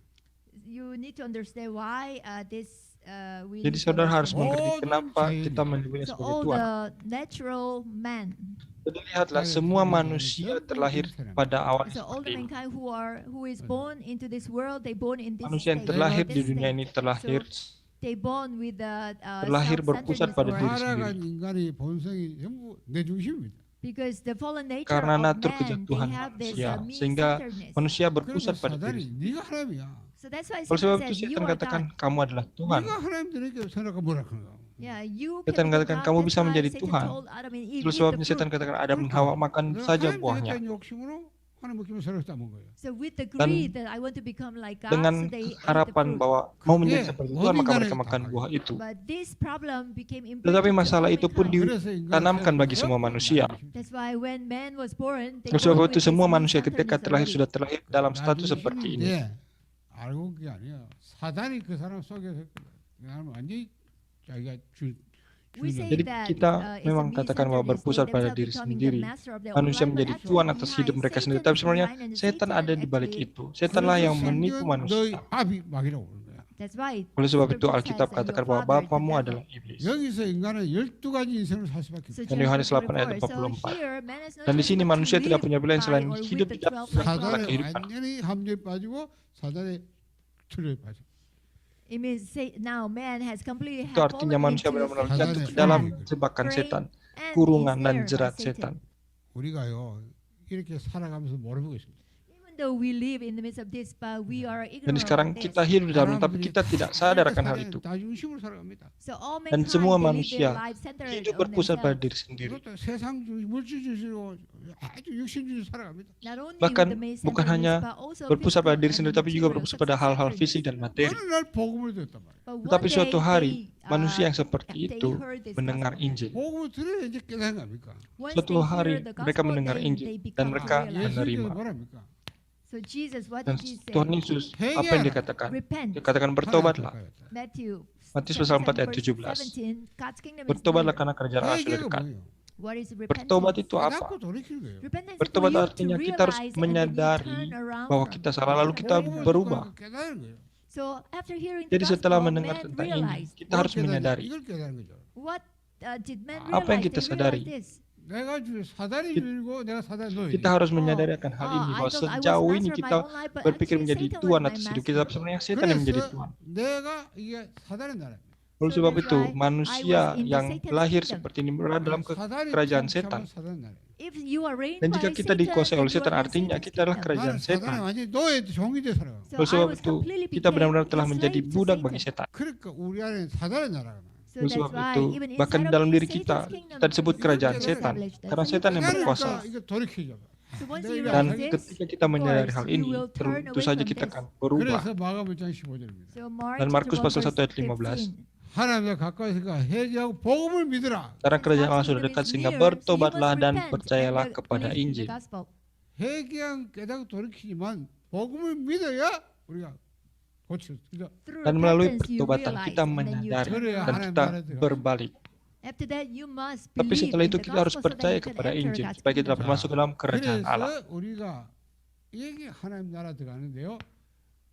You need to understand why this we
Jadi
need to
saudara harus
understand.
mengerti
Oh,
kenapa
saya
kita
ini.
menyebutnya
So
sebagai
all
Tuhan.
the natural man,
Jadi lihatlah, semua manusia terlahir pada awal
so all the
seperti ini.
mankind who is born into this world, they born in this
Manusia yang
state,
terlahir
this
di dunia
state.
ini terlahir
They born with the
terlahir berpusat pada diri
타락한
sendiri.
인간의 본성이 전부 내 중심입니다.
because the fallen nature
Karena
of
natur
man, they
kejatuhan
have this
manusia,
me
sehingga
centeredness.
manusia
그러니까
berpusat pada diri
사단이
sendiri.
네가 하나님이야.
So that's why
Oleh sebab
Satan
itu
said, you
setan
are
katakan
God.
kamu adalah Tuhan.
네가 하나님 되니까 생각하 뭐라 그런 거야.
Yeah, you
Setan
can
katakan,
become
kamu
God.
bisa
That's why
menjadi
Satan
Tuhan.
told Adam and Eve,
Terus
"Eat
sebabnya
the
setan
fruit."
katakan Adam dan Hawa makan
내가
saja
하나님
buahnya.
되겠다는 욕심으로 하나님 먹기만 서로 따먹은 거예요.
So with the greed that I want to become like God,
Dengan
so they ate the
harapan
fruit.
bahwa mau menjadi
Iya,
seperti
oh,
Tuhan, maka
tinggal
mereka
itu.
makan buah itu.
But this problem became
Tetapi
imprinted to
masalah
all
itu pun
mankind.
그래서 인간은
ditanamkan bagi semua manusia.
That's why when man was born, they
Oleh
born
sebab
with
itu
this
semua manusia ketika
me-centeredness
terlahir
already.
sudah terlahir dalam status seperti ini.
알고 그게 아니야. 사단이 그 사람 속에서 그냥 완전히 자기가
We say
Jadi
that,
kita
it's
memang
a
katakan bahwa
me-centeredness,
berpusat
they
pada
themselves
diri
becoming
sendiri.
the master of their own
Manusia
life, but
menjadi
actually
tuan atas
behind
hidup mereka sendiri.
Satan
Tapi sebenarnya
behind, and
setan
Satan
ada di balik
actually-
itu. Setanlah yang
그래서
menipu
성경은
manusia.
너희 밥이 막이라고 그러는 거야.
That's why
Oleh sebab itu
Scripture
Alkitab
says that
katakan
your
bahwa
father is the
bapamu
devil.
adalah iblis.
여기서 인간은 12가지 인생을 살 수밖에
So
없어.
Dan
Genesis
Yohanes 8 ayat
44. So
44.
here, man has no
Dan di
choice
sini
but to
manusia tidak
live
punya pilihan
by
selain
or with
hidup
the
tidak
12
sesuai
laws.
dengan
사단에
kehidupan.
완전히 함정에 빠지고 사단의 틀에 빠져.
It means say, now man has completely
Itu artinya manusia benar-benar jatuh ke dalam jebakan setan, kurungan dan jerat setan.
우리가요 이렇게 살아가면서 모르고 있습니다.
Even though we live in the midst of this, but we are
Dan
ignorant
sekarang
of this.
kita hidup di dalamnya, tapi kita tidak sadar akan hal itu.
다 중심으로 살아갑니다.
So all
Dan
mankind,
semua
they live
manusia
their lives centered
hidup
on
berpusat pada
themselves.
diri sendiri.
그것도 세상 중심, 물질 중심으로 아주 육신주의 살아갑니다.
Not only
Bahkan
with the main
bukan hanya
centeredness, but also
berpusat pada
physical
diri
and
sendiri, tapi juga
material
berpusat pada hal-hal fisik dan materi.
어느 날 복음을 듣단 말이에요.
But one
Tetapi suatu
day
hari,
they,
manusia yang seperti
they
itu
heard this
mendengar
gospel.
Injil.
복음을 들어야 이제 깨닫는 겁니까?
Once
Suatu
they hear
hari,
the
mereka
gospel,
mendengar
then
Injil,
they
dan
become
mereka
realize.
menerima.
예수님은 뭐랍니까?
So Jesus, what
Dan
did he say?
Tuhan Yesus, apa yang dikatakan?
Repent.
Dikatakan bertobatlah.
Matthew.
Matius pasal 4 ayat 17. Bertobatlah karena kerajaan Allah sudah
회개가
dekat.
뭐예요?
What is
Bertobat
repentance?
itu apa?
깨닫고 돌이키는 거예요.
Repentance is
Bertobat
for you
artinya
to
kita harus
realize and then you
menyadari
turn around
bahwa
from
kita
it.
salah lalu kita
복음을
berubah.
듣고 깨닫는 거예요.
So after hearing the
Jadi setelah
gospel,
mendengar
man
tentang Injil,
realized
kita harus
뭘 깨닫냐?
menyadari
이걸 깨닫는 거죠.
what did man
Apa yang
realize?
kita
They
sadari?
realized this.
내가 사단이 줄고 내가 사단 놓여.
kita harus menyadari akan hal ini
I
bahwa
thought I was
sejauh ini
master of my
kita
own life, but
berpikir
actually
menjadi
Satan
Tuhan
was
atas
my
hidup kita,
master.
tapi sebenarnya setan yang menjadi
그래서
Tuhan.
내가 이게 사단의 나라.
Oleh
So
sebab
that's
itu
why
manusia
I was in the
yang
Satan's
lahir
kingdom.
seperti ini berada dalam
사단이
kerajaan
참
setan.
사단 나라.
If you are reigned
Dan jika
by
kita
Satan,
dikuasai
then
oleh
you
setan,
are in
artinya
Satan's
kita adalah
kingdom.
kerajaan
나는 사단의
setan.
완전히 노예 종이 돼 살아.
So
Oleh
I
sebab
was
itu
completely
kita benar-benar
became
telah
a
menjadi
slave to
budak
Satan.
bagi setan.
그러니까 우리 안에 사단의 나라가.
So
Oleh
that's
sebab
why
itu
even
bahkan
inside
di dalam
of me,
diri kita
Satan's kingdom
kita disebut
is
kerajaan
established
setan
there.
karena
So
setan yang
you
berkuasa.
그러니까 이거 돌이키자.
So once you
내가
Dan
realize this,
ketika kita menyadari hal
course, you
ini,
will turn
tentu
away
saja
from
kita
this.
akan berubah.
그래서 마가복음 1장 15절입니다.
so Mark
Dan Markus
chapter
pasal
1
1 ayat
verse
15.
15.
하나님과 가까이 있으니까 회개하고 복음을 믿으라.
Karena kerajaan Allah sudah dekat sehingga bertobatlah dan percayalah kepada
the
Injil.
gospel.
회개한 깨닫고 돌이키지만 복음을 믿어야 우리가 고쳐. 그죠?
Through
Dan melalui
repentance, you
pertobatan
realize,
kita
and then you
menyadari
turn
Kaya
dan
around.
kita berbalik.
After that, you must
Tapi
believe
setelah
in
itu
the
kita harus
gospel so that
percaya
you can
kepada
enter
Injil
God's
supaya kita dapat
kingdom.
masuk ke dalam kerajaan Allah.
그래서 우리가 이게 하나님 나라 들어가는데요.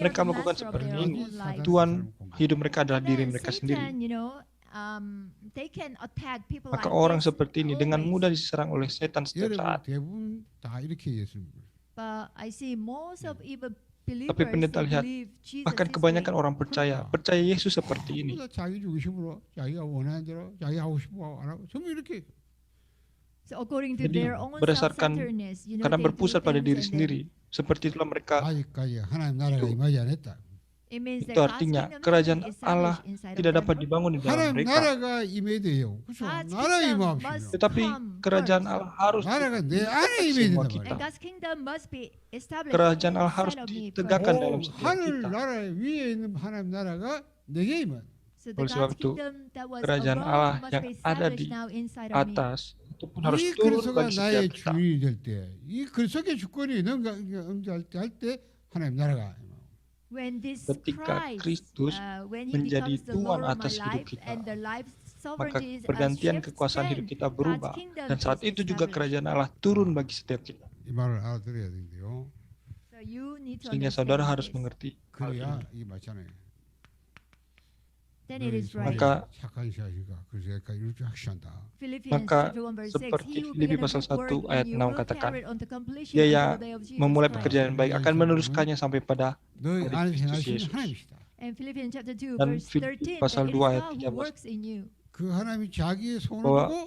mereka melakukan seperti ini, Tuhan hidup mereka adalah diri mereka sendiri.
they can attack people
Maka
like
orang
this
seperti ini dengan
always.
mudah diserang oleh setan setiap
여러분
saat.
대부분 다 이렇게 했습니다.
But I see most of even believers
Tapi pendeta
they
lihat,
believe Jesus
bahkan
this
kebanyakan
way.
orang percaya Yesus seperti ini.
전부 다 자기 중심으로 자기가 원하는 대로 자기 하고 싶은 거 안 하고 전부 이렇게.
So according to
Jadi
their own
berdasarkan
self-centeredness,
karena
they do
berpusat pada
things
diri
and then
sendiri. Seperti itulah mereka.
아직까지 하나님 나라가
itu.
임하지 않았다.
it means
Itu
that God's
artinya
kingdom
kerajaan
hasn't
Allah
established inside of
tidak
them.
dapat dibangun di dalam
하나님
mereka.
나라가 임해야 돼요. 그렇죠?
God's
나라
kingdom
임합시다.
must
Tetapi
come
kerajaan
first.
Allah harus
나라가 내 안에 임해야
semua
된단
kita.
And God's kingdom must be established
Kerajaan Allah harus
inside of me
ditegakkan
first.
dalam
오,
setiap
하늘
kita.
나라 위에 있는 하나님 나라가 내게 임한.
So the
Oleh sebab
God's
itu,
kingdom that was
kerajaan
above
Allah
must
yang
be
ada
established
di
now inside of me.
atas itu pun harus
이
turun
그리스도가
bagi
나의
setiap kita.
주인이 될 때, 이 그리스도의 주권이 응할 때 하나님 나라가
When this
Ketika
Christ,
Kristus
when he
menjadi
becomes the
Tuhan
Lord of my
atas hidup
life
kita,
and the life
maka
sovereignty
pergantian
shifts,
kekuasaan hidup
then
kita
God's
berubah.
kingdom
Dan saat
is
itu juga
established.
kerajaan Allah turun bagi setiap kita.
이 말을 알아들어야 된대요.
So you need to
Sehingga
understand
saudara harus
this.
mengerti hal
그래야
ini.
이게 맞잖아요.
Then it is
너희
right.
Maka-
착한 자식아, 그래서 애가 이렇게 확신한다.
Philippians
Maka
chapter 1 verse 6,
seperti
he who
Filipi
began a
pasal
good
1
work in
ayat
you
6
will
katakan,
carry it on to completion
Dia
until
yang
the day of Jesus
memulai
Christ.
pekerjaan yang baik akan meneruskannya sampai pada
너희
dari
안에
Kristus
행하시는
Yesus.
하나님이시다.
And Philippians chapter 2
Dan
verse
Filipi
13,
pasal
that it
2
is
ayat
God who
13.
works in you.
그 하나님이 자기의 손을
bahwa-
보고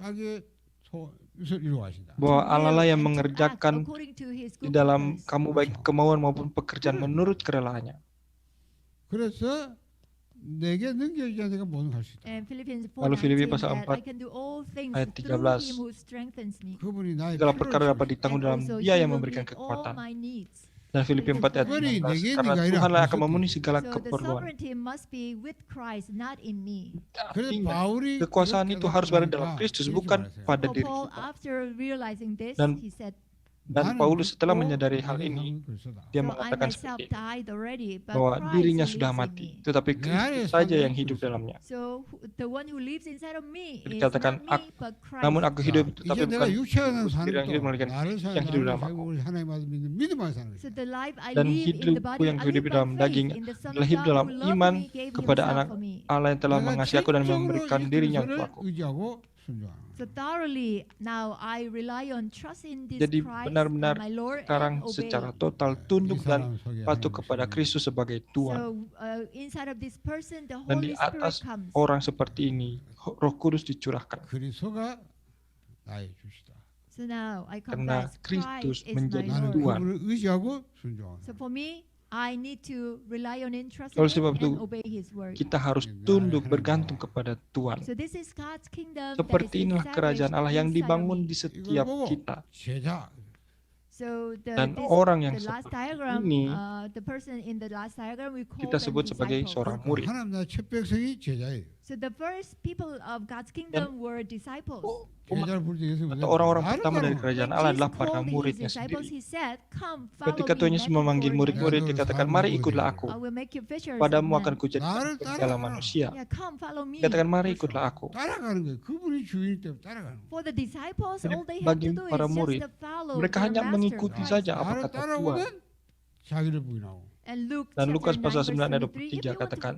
자기의 뜻을 이루어가신다.
bahwa
To
Allah lah
will
yang
and to
mengerjakan
act according to his
di
good
dalam
purpose.
kamu baik kemauan maupun pekerjaan menurut kerelaannya.
그래서 내게 능력이 내가 모든 걸 수 있다.
And Philippians
Lalu Filipi
4:19
pasal
that
4
I can do all things
ayat
through
13.
him who strengthens me.
그분이 나의
Segala
필요를
perkara dapat
채우시고
ditanggung
And
dalam
also
Dia
he
yang
will
memberikan
meet all
kekuatan.
my needs.
Dan Filipi 4 ayat
그분이
16,
내게
karena
네가 아니라
Tuhan lah yang akan
그리스도께.
memenuhi segala
So the
keperluan.
sovereignty must be with Christ, not in me.
그래서
Artinya,
바울이
kekuasaan
그렇게
itu harus berada dalam
하니까
Kristus,
이렇게
bukan
말하세요.
pada
So
diri
Paul,
kita.
after realizing this,
Dan-
he said,
Dan
나는
Paulus setelah
죽고
menyadari hal
내게
ini,
남은 그리스도다.
dia
so I
mengatakan
myself
seperti ini,
died already, but
bahwa
Christ
dirinya
lives
sudah
in
mati,
me.
tetapi
Nah,
Kristus
ya,
saja
sama
yang hidup
Kristus.
dalamnya.
So the one who lives inside of me is
Dikatakan,
not me, but Christ.
Namun aku hidup,
자,
tetapi
이제 내가
bukan
육체는
aku
사는
sendiri yang hidup, melainkan
나를
Kristus
사는
yang hidup dalam
나를
aku.
살고 하나님만 믿는 믿음만 사는
So
거예요.
the life I
Dan
live in the
hidupku
body,
yang
I
hidup
live
di
by
dalam
faith
daging
in the Son
adalah
of
hidup
God
dalam
who loved
iman
me, gave
kepada
himself
anak
for me.
Allah yang telah
내가
mengasihi aku dan
전적으로
memberikan
이
dirinya
그리스도를
untuk aku.
의지하고 순종하는
So thoroughly now I rely on trust in this
Jadi
Christ
benar-benar
my Lord
sekarang
and obey.
secara total
거예요.
tunduk
이
dan
사람 속에
patuh
하나님의
kepada
성령이
Kristus sebagai Tuhan.
So inside of this person, the
Dan di
Holy Spirit
atas
comes.
orang seperti ini, Roh Kudus dicurahkan.
그리스도가 나의 주시다.
So now I
Karena
confess
Kristus
Christ is
menjadi
my
나는
Lord.
Tuhan.
그분을 의지하고 순종하는
So for me, I need to rely on Him, trust
Oleh
in
sebab
Him,
itu,
and obey His word.
Kita harus tunduk bergantung kepada Tuhan.
So this is God's kingdom.
Seperti inilah kerajaan Allah yang dibangun di
이걸
setiap
보고
kita.
제자
So
Dan orang yang
the last
seperti
diagram,
ini,
the person in the last diagram we call
kita
them
sebut sebagai
disciples.
seorang murid.
하나님 나라의 첫 백성이 제자예요.
So the first people of God's kingdom were disciples.
제자를 부를 때 예수님
Atau orang-orang
나를
pertama dari
따라오라.
kerajaan
When
Allah
Jesus
adalah para
called his
muridnya
disciples,
sendiri.
he said, "Come, follow
Ketika Tuhan
me."
Yesus
Matthew
memanggil
4:9.
murid-murid, dikatakan, mari ikutlah aku.
I will make you fishers
Padamu
of
akan
men.
kujadikan
Na를
segala
따라오라.
manusia.
Yeah, come, follow me.
Dikatakan, mari ikutlah aku.
따라가는 거예요. 그분이 주인이기 때문에 따라가는 거예요.
For the disciples,
Jadi
all they have
bagi
to do is
para
just
murid,
to follow
mereka
their
hanya
master,
mengikuti
Christ.
saja apa
나를
kata Tuhan.
따라오면 자기를 부인하고
And Luke
Dan
chapter
Lukas
9
pasal
verse
9 ayat
23, if
23
you want to,
katakan,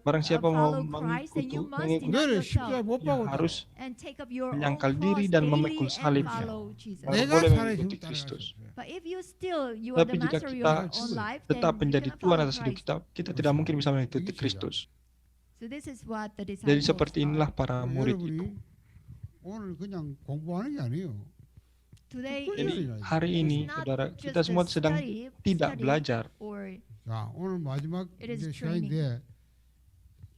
barang siapa mau
follow Christ, then you must deny
너를
yourself
십자가에 못
dia
박고
harus
and take up your own
menyangkal
cross
diri dan
daily
memikul
and
salibnya.
follow Jesus.
Baru
내가
boleh
살아있으면
mengikuti
따라갈 수
Kristus.
없어요.
But if you still you are
Tapi
the
jika
master of
kita
your own life, then
tetap
you
menjadi
cannot
Tuhan
follow
atas hidup
Christ.
kita tidak mungkin bisa mengikuti
Ini
Kristus.
So this is what the
Jadi
disciples
seperti inilah para murid itu.
여러분이 오늘 그냥 공부하는 게 아니에요.
Today
Jadi
is
hari ini,
not
saudara,
just
kita
a
semua sedang tidak
study
belajar.
or
자, 오늘 마지막
It is
이제 시간인데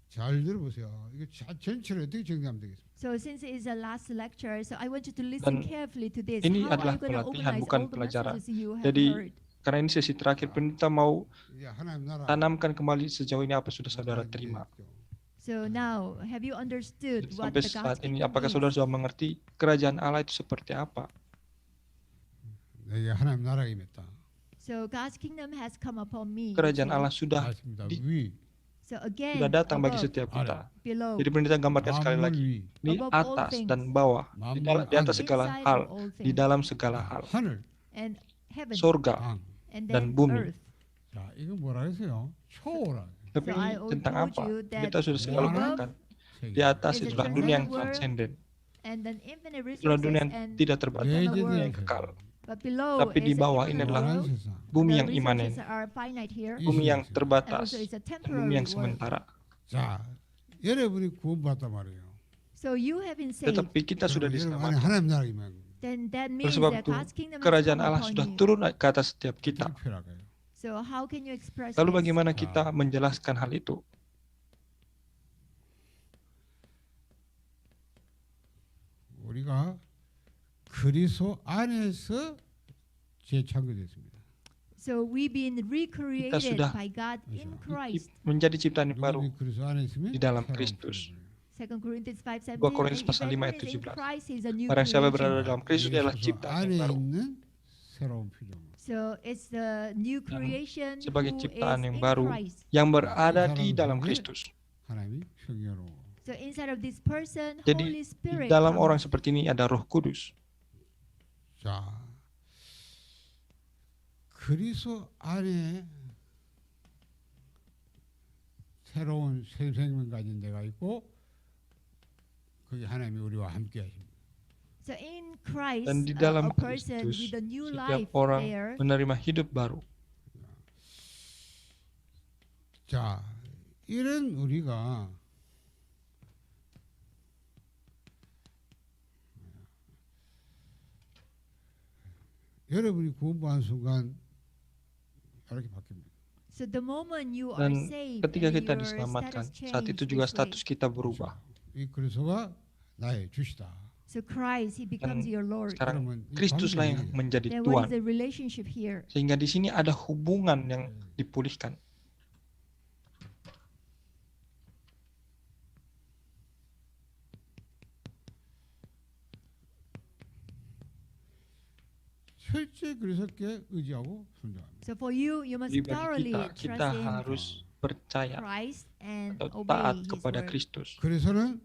잘 들어보세요. 이거 전체를 어떻게 정리하면 되겠습니까?
so since it is the last lecture, so I want you to listen
Dan
carefully to this.
ini
How are
adalah
you going to
pelatihan,
organize
bukan
all the
pelajaran.
messages you have
Jadi,
heard?
Karena ini sesi terakhir, pendeta mau
이제 하나님 나라
tanamkan kembali sejauh ini apa sudah saudara terima.
So now, have you understood
Jadi
what
sampai
the
saat
God's
ini,
kingdom
apakah
is?
saudara sudah mengerti kerajaan Allah itu seperti apa?
내게 하나님 나라가 임했다.
So God's kingdom has come upon me.
Kerajaan
too.
Allah sudah
맞습니다.
di-
위,
So again,
sudah datang bagi
above,
setiap kita.
below,
Jadi pendeta gambarkan sekali
만물
lagi,
위,
di
Above all
atas
things.
dan bawah, di atas
만물
segala
inside
hal,
of all
di
things,
dalam segala hal,
하늘,
and heaven,
surga
땅.
and
dan
then
bumi.
earth.
자, 이거 뭐라 했어요? 초월한.
Tapi
So I
ini tentang
told
apa?
you that
Kita sudah selalu
Mana?
katakan Di atas
It's a
itulah dunia yang
transcendent world,
transenden.
and then infinite
Itulah
resources
dunia yang
and
tidak terbatas,
eternal
예전에
world.
yang kekal.
But below
Tapi di
is an
bawah ini
immanent
adalah
world.
세상.
bumi
The
yang imanen,
resources are finite here,
bumi yang
이 세상.
and
terbatas,
also it's a
dan bumi
temporary
yang
world.
sementara.
자, 여러분이 구원받단 말이에요.
So you have been saved.
Tetapi kita sudah
여러분 안에
diselamatkan.
하나님 나라이면
Then that
Oleh
means
sebab
that
itu,
God's kingdom has
kerajaan
come
Allah
upon
sudah
you.
turun ke atas setiap kita.
어떻게 표현할까요?
So how can you express
Lalu
this?
bagaimana kita menjelaskan hal itu?
우리가 그리스도 안에서 재창조됐습니다.
So we've been recreated
sudah
by God in Christ.
Menjadi ciptaan yang baru
여러분이 그리스도 안에 있으면
di dalam
새로운
Kristus.
피조물이에요.
2 Corinthians 5:17.
2 Korintus pasal 5 ayat 17. Barang siapa berada dalam Kristus adalah
예수
ciptaan
안에
yang baru.
있는 새로운 피조물.
So it's the new creation
Sebagai
who
ciptaan
is
yang
in
baru
Christ.
yang berada
Salam
di dalam
sebagai
Kristus.
하나님이 성령으로.
So inside of this person,
Jadi
Holy
di
Spirit
dalam orang
comes.
seperti ini ada Roh Kudus.
자, 그리스도 안에 새로운 새 생명 가진 데가 있고 거기 하나님이 우리와 함께 하십니다.
So in Christ,
Dan di
a
dalam
person
Kristus,
with a new
setiap
life
orang
there.
menerima hidup baru.
자, 이런 우리가 여러분이 구원받은 순간 이렇게 바뀝니다.
So the moment you are
Dan
saved
ketika
and
kita
your
diselamatkan,
status
saat
change
itu juga
this way.
status kita berubah.
이 그리스도가 나의 주시다.
So Christ, He becomes your Lord.
Sekarang
그러면 이
Kristuslah yang
관계는
menjadi
Then what is
Tuhan.
the relationship here?
Sehingga di sini ada hubungan yang dipulihkan.
철저히 그리스도께 의지하고 순종합니다.
So for you, you must
Jadi
thoroughly
bagi kita
trust in
harus percaya
Christ and
atau
obey
taat
His
kepada
word.
Kristus.
그리스도는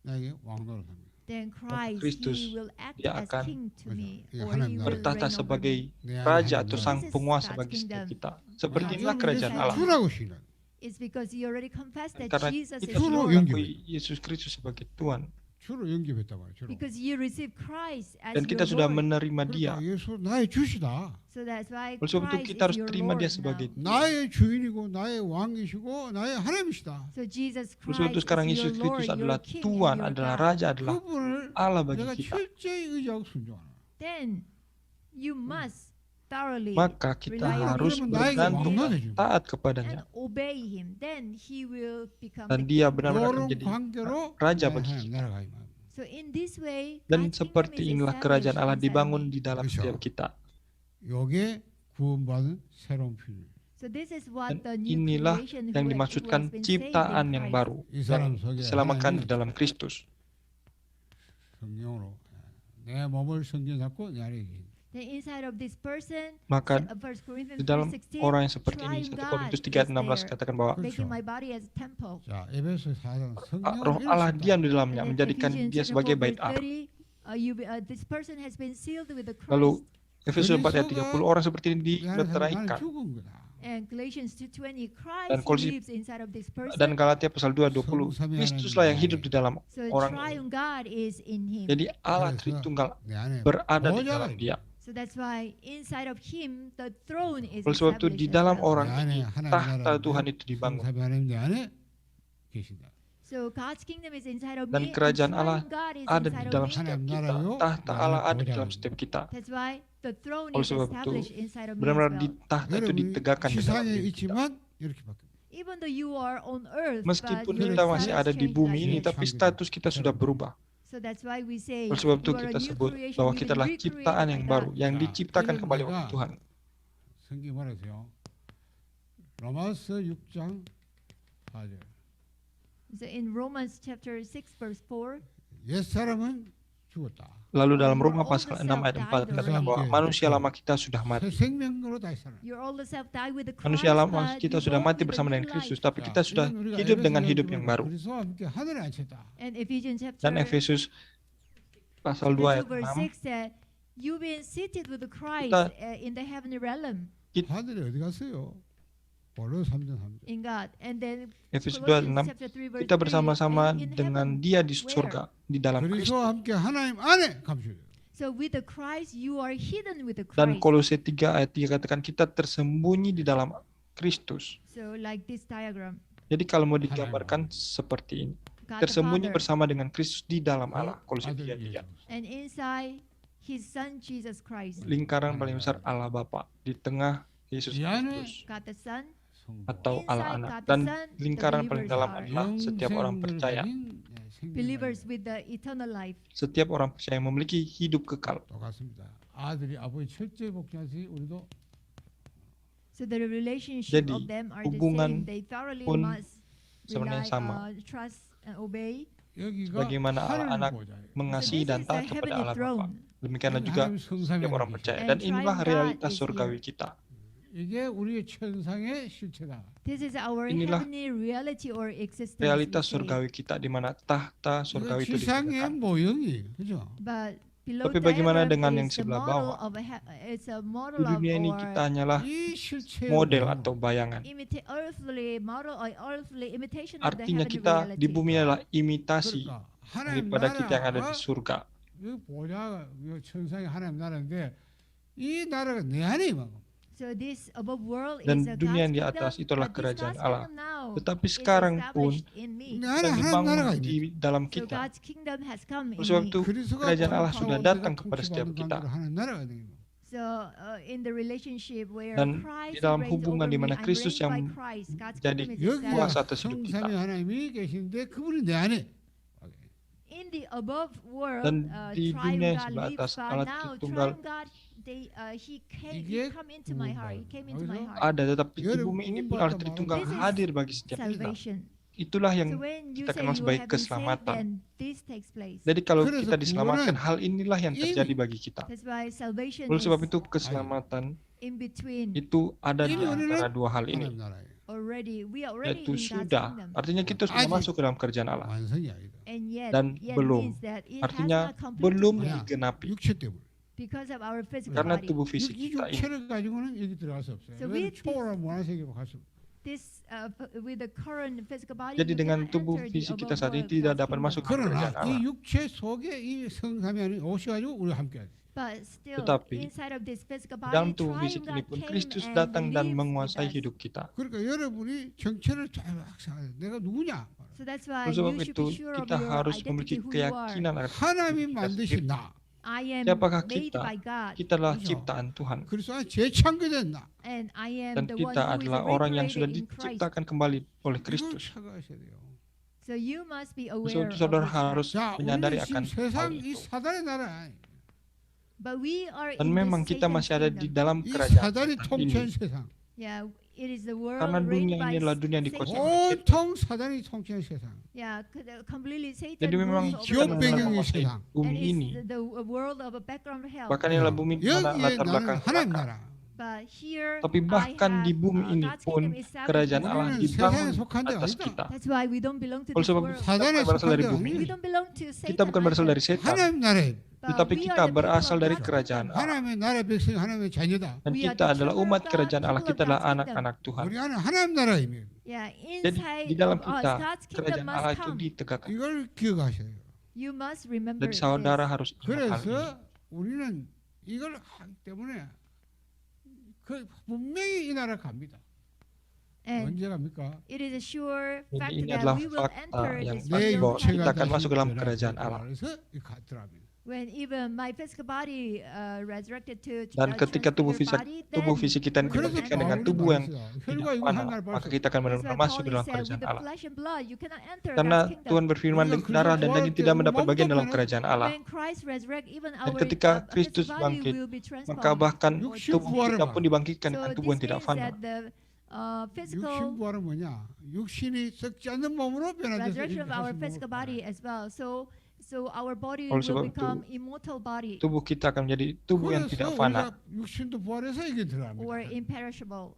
나에게 왕노릇 합니다.
Then Christ,
Kristus,
He will act
Dia
as
akan
king to me,
Iya,
or
하나님
He
나라.
will
Bertahta
reign over
sebagai
me.
내 안에
raja
하나님
atau
나라.
sang
This is
penguasa
God's
bagi setiap
kingdom.
kita. Seperti
Yeah.
inilah kerajaan Allah.
주라고 시는.
It's because you already confessed that
Karena
Jesus is
kita
Suruh
sudah
Lord.
mengakui Yesus Kristus sebagai Tuhan.
주로 영접했단 말이에요. 주로.
Because you receive Christ as
Dan kita
your
sudah
Lord.
menerima Dia.
그러니까 예수 나의 주시다.
So that's why
Oleh sebab itu
Christ
kita harus
is your
terima
Lord
Dia sebagai
now.
나의 주인이고 나의 왕이시고 나의 하나님이시다.
So Jesus
Oleh sebab itu
Christ
sekarang
is
Yesus
your Lord,
Kristus
your
adalah
King,
Tuhan,
and your
adalah
God.
Raja, adalah
그분을
Allah bagi
내가
kita.
철저히 의지하고 순종하라.
Then you must thoroughly
Maka kita
rely on
harus
Him,
나에게
bergantung
왕노릇
dan
해주고
taat
and
kepadanya.
obey Him. Then He will become
Dan
the
Dia
King.
benar-benar akan
이런
menjadi
관계로
Raja
내
bagi
하나님
kita.
나라가 임합니다.
So in this way,
Dan
God's kingdom
seperti
is
inilah
established
kerajaan Allah
inside
dibangun
me.
di dalam
Kosong.
setiap kita.
요게 구원받은 새로운 피조물.
So this is what
Dan
the new
inilah
creation
yang
who
dimaksudkan
has been saved in
ciptaan yang
Christ.
baru,
이 사람
yang
속에
diselamatkan di
하나님이
dalam Kristus.
성령으로 내 몸을 성전 잡고 내 안에 계신.
Then inside of this person,
Maka
1 Corinthians
di dalam
3:16,
orang yang seperti ini,
triune
1
God
Korintus
is
3:16
there,
katakan bahwa
making my body as a temple.
자, 에베소 4장 성령을
Roh Allah
일으킨다.
diam di dalamnya,
And then
menjadikan
Ephesians
dia
chapter
sebagai
4
bait
verse
Allah.
30, this person has been sealed with the
Lalu
Christ.
Efesus 4 ayat 30, orang seperti ini
내 안에
dimeteraikan.
죽은 거다.
And Galatians 2:20,
Dan
Christ
Kolose-
lives inside of this person.
Dan Galatia pasal 2:20, Kristuslah yang hidup di dalam
So
orang ini.
triune God is in him.
Jadi Allah
그래서
Tritunggal
내 안에
berada di
보좌가
dalam dia.
So that's why inside of him the throne is
Oleh sebab itu di
established as
dalam
well.
orang
내 안에
ini
하나님
tahta
나라인데
Tuhan itu dibangun.
성삼위 하나님 내 안에 계신다.
So God's kingdom is inside of
Dan
me,
kerajaan
and
Allah
triune God is
ada di
inside of
dalam
me.
setiap
하나님
kita.
나라요.
Tahta
내
Allah
안에
ada di
보좌가
dalam
있다.
setiap kita.
That's why the throne
Oleh
is
sebab itu,
established inside of me as
Benar-benar di
well.
tahta itu
여러분이
ditegakkan di dalam
지상에
diri kita.
있지만 이렇게 바뀝니다.
Even though you are on earth,
Meskipun
but your
kita masih
status
ada di
changed
bumi
like
ini,
this.
tapi status kita sudah berubah.
So that's why we say
Oleh sebab itu
you are a
kita
new
sebut
creation,
bahwa
you've
kita
been
adalah
recreated
ciptaan
by
yang
God.
baru, yang
자,
diciptakan
이런
kembali oleh
내가
Tuhan.
성경 말하세요. 로마서 6장 4절.
So in Romans chapter 6 verse 4,
옛 사람은 죽었다.
Lalu dalam Roma pasal 6 ayat 4 katakan bahwa manusia lama kita sudah
새
mati.
생명으로 다시 살아.
your old self died with the Christ,
Manusia lama
but
kita
you
sudah
walk
mati
with the
bersama
new
dengan Kristus,
life.
tapi kita sudah
이건 우리가
hidup dengan
에베소서
hidup yang baru.
그리스도와 함께 하늘에 앉혔다.
And Ephesians chapter
Dan Efesus pasal 2 ayat
2 verse
6,
6 said, you've been seated with the Christ
Kita-
in the heavenly realm.
하늘에 어디 갔어요? 保罗 3장 3절.
in God. And then
Efesus
Colossians
2:6,
chapter 3 verse
kita
3,
bersama-sama
and in
dengan
heaven,
Dia di
where?
surga, di dalam Kristus.
그리스도와 함께 하나님 안에 감추어져.
So with the Christ, you are hidden with the
Dan
Christ.
Kolose 3 ayat 3 katakan kita tersembunyi di dalam Kristus.
So like this diagram,
Jadi kalau mau digambarkan seperti ini,
God the
tersembunyi
Father,
bersama dengan Kristus di dalam Allah. Kolose
아들
3:3.
예수.
and inside His Son Jesus Christ,
Lingkaran paling besar Allah Bapa, di tengah Yesus
이 안에
Kristus
God the Son,
atau Allah
inside
Anak.
God the
Dan
Son, the
lingkaran paling
believers
dalam
are
adalah setiap orang
영생을
percaya.
가진 생명을
believers with the eternal life.
Setiap orang percaya yang memiliki hidup kekal.
똑같습니다. 아들이 아버지 철저히 복종하듯이 우리도
So the relationship
Jadi,
of them are the
hubungan
same. They thoroughly
pun
must
sebenarnya
rely,
sama.
trust and obey.
여기가
Bagaimana
하늘
anak
보좌예요.
So
mengasihi
this
dan
is the
taat kepada
heavenly
Allah Bapa.
throne.
Demikianlah
Dan
juga
하나님 성삼위
setiap orang
하나님
percaya.
And
Dan inilah
triune God
realitas
is
surgawi
here.
kita.
이게 우리의 천상의 실체다.
This is our
Inilah
heavenly reality or existence. we
Realitas
say.
surgawi kita di mana tahta
이거
surgawi itu
지상의
disediakan.
모형이 그죠?
But below
Tapi bagaimana
diagram
dengan yang
is the
sebelah
model
bawah?
of it's a model
Di
of
dunia ini
our
kita hanyalah
이 실체
model atau bayangan.
earthly model or earthly imitation of the
Artinya
heavenly
kita
reality.
di bumi adalah imitasi
그러니까 하나님
daripada kita yang ada
나라가
di surga.
이 보좌 이 천상의 하나님 나라인데 이 나라가 내 안에 임하고
So this above world
Dan
is a
dunia yang
God's
di atas
kingdom,
itulah
but this
kerajaan
God's
Allah.
kingdom now
Tetapi
is
sekarang pun
established in me.
내 안에
sedang
하나님 나라가
dibangun
있네.
di dalam
So
kita.
God's kingdom has come in
Oleh sebab
me.
itu
그리스도가
kerajaan Allah sudah
통치하고
datang
내가
kepada setiap
통치받는
kita.
관계로 하나님 나라가 되는 거.
So in the relationship where
Dan
Christ
di dalam
reigns
hubungan
over
di mana
me, I'm
Kristus
reigned by
yang
Christ. God's
jadi
kingdom is
여기가
kuasa
established.
atas hidup kita.
성삼위 하나님이 계신데 그분이 내 안에
In the above world,
Dan di
triune
dunia yang
God
sebelah
lives,
atas,
but
Allah
now
Tunggal
triune God, he
이게
come into my heart. He came into my
구원받는
heart.
Ada, tetapi di
Yaudah,
bumi ini pun
gumpal
Allah
sama
Tritunggal
Allah. This is
hadir bagi setiap kita.
Salvation.
Itulah
So
yang
when you
kita
say
kenal
you
sebagai
have been saved,
keselamatan.
then this takes place.
Jadi kalau
Terus
kita diselamatkan,
kemudian
hal inilah yang
ini-
terjadi bagi kita.
That's why salvation
Oleh sebab
is
itu keselamatan
in between
itu ada di
Ini
antara
adalah
dua hal
하나님
ini.
already.
나라예요.
We are already
Yaitu
in God's
sudah,
kingdom.
artinya kita sudah
Aji.
masuk ke dalam kerajaan Allah.
완성이 아니다.
And yet,
Dan
yet
belum.
means that it
Artinya
has not completed
belum
yet
digenapi
육체 때문에.
because of our physical
karena
body.
tubuh fisik
이
kita ini.
육체를 가지고는 여기 들어갈 수 없어요.
So
왜냐면
with
초월한 문화세계로 갈 수 없어요.
This with the current physical body,
Jadi
you
dengan
cannot
tubuh
enter the
fisik kita
above
saat ini
world,
tidak
God's
dapat
kingdom.
masuk ke kerajaan
그러나
Allah.
이 육체 속에 이 성삼위 하나님 오셔가지고 우리가 함께하죠.
But still,
Tetapi,
inside of this physical
Dalam
body,
tubuh
triune
fisik
God
ini pun
came
Kristus
and
datang dan
lives with
menguasai
us.
hidup kita.
그러니까 여러분이 정체를 잘 생각해야 돼요. 내가 누구냐?
So that's why
Oleh sebab
you should
itu
be sure of
kita
your
harus
identity,
memiliki
who you are.
keyakinan akan
하나님이
kita
만드신
sendiri.
나.
I am
Siapakah
made
kita?
by God,
Kita adalah
그렇죠.
ciptaan Tuhan.
그리스도 안에 재창조된 나.
and I am
Dan
the one
kita
who is
adalah orang yang sudah
recreated in Christ.
diciptakan kembali oleh
이걸
Kristus.
생각하셔야 돼요.
So you must be
Oleh
aware
sebab itu
of
saudara
this fact.
harus
자,
menyadari
우리는
akan
지금
hal
세상 이
itu.
사단의 나라.
But we are
Dan
in
memang
this
kita
Satan's
masih ada di
kingdom.
dalam
이
kerajaan
사단이
ini.
통치한 세상.
Yeah, it is the world
Karena
reigned
dunia
by
ini adalah dunia yang
Satan.
dikuasai.
온통 사단이 통치한 세상.
Yeah, completely Satan
Jadi memang
rules
지옥
over the
배경의
world.
menguasai
세상.
bumi
And
ini.
it's the world of a background of hell.
Bahkan ini adalah bumi di mana
여기에
latar
나는
belakang
하나님
neraka.
나라.
But here,
Tapi bahkan di bumi ini
God's
pun
kingdom established
kerajaan
in
Allah
us.
우리는
dibangun
세상에 속한 데가
atas
아니다.
kita.
That's why we don't belong to
Oleh
this
sebab
world.
kita
사단에
bukan berasal dari
속한 데가
bumi.
We
아니에요.
don't belong to Satan.
Kita bukan berasal
either.
dari setan.
하나님 나라에
But
Tetapi
we
kita
are the people
berasal
of
dari
God's
kerajaan
kingdom.
Allah.
하나님의 나라 백성 하나님의 자녀다.
Dan
We are
kita
the
adalah
children
umat
of God,
kerajaan Allah.
people
Kita
of
adalah
God's kingdom.
anak-anak Tuhan.
우리 안에 하나님 나라이며
Yeah,
Jadi
inside
di dalam
of us,
kita
God's kingdom
kerajaan Allah
must
itu
come.
ditegakkan.
이걸 기억하셔야 돼요.
You must remember
Dan saudara
this.
harus ingat hal ini.
그래서 우리는 이걸 하기 때문에 그 분명히 이 나라 갑니다.
And
언제 갑니까?
it is a sure
Jadi
fact
ini
that
adalah
we will
fakta
enter
yang
this
pasti
내
bahwa
world
kita
육체가
akan masuk ke dalam
다시
kerajaan
변화될
Allah.
그래서 이 가더라면.
when even my physical body resurrected to
Dan ketika tubuh fisik kita dibangkitkan dengan tubuh yang tidak fana, maka kita akan benar-benar masuk ke dalam kerajaan Allah. Karena Tuhan berfirman, darah dan daging tidak mendapat bagian dalam kerajaan Allah. Dan ketika Kristus bangkit, maka bahkan tubuh kita pun dibangkitkan dengan tubuh yang tidak fana.
육신 부활은 뭐냐? 육신이 썩지 않는 몸으로 변화돼서
resurrection of our
다시
physical
몸으로
body as well. So our body
Oleh
will
sebab itu,
become immortal body
Tubuh kita akan menjadi tubuh yang tidak
그래서
fana.
우리가 육신도 부활해서 이게 들어갑니다.
or imperishable.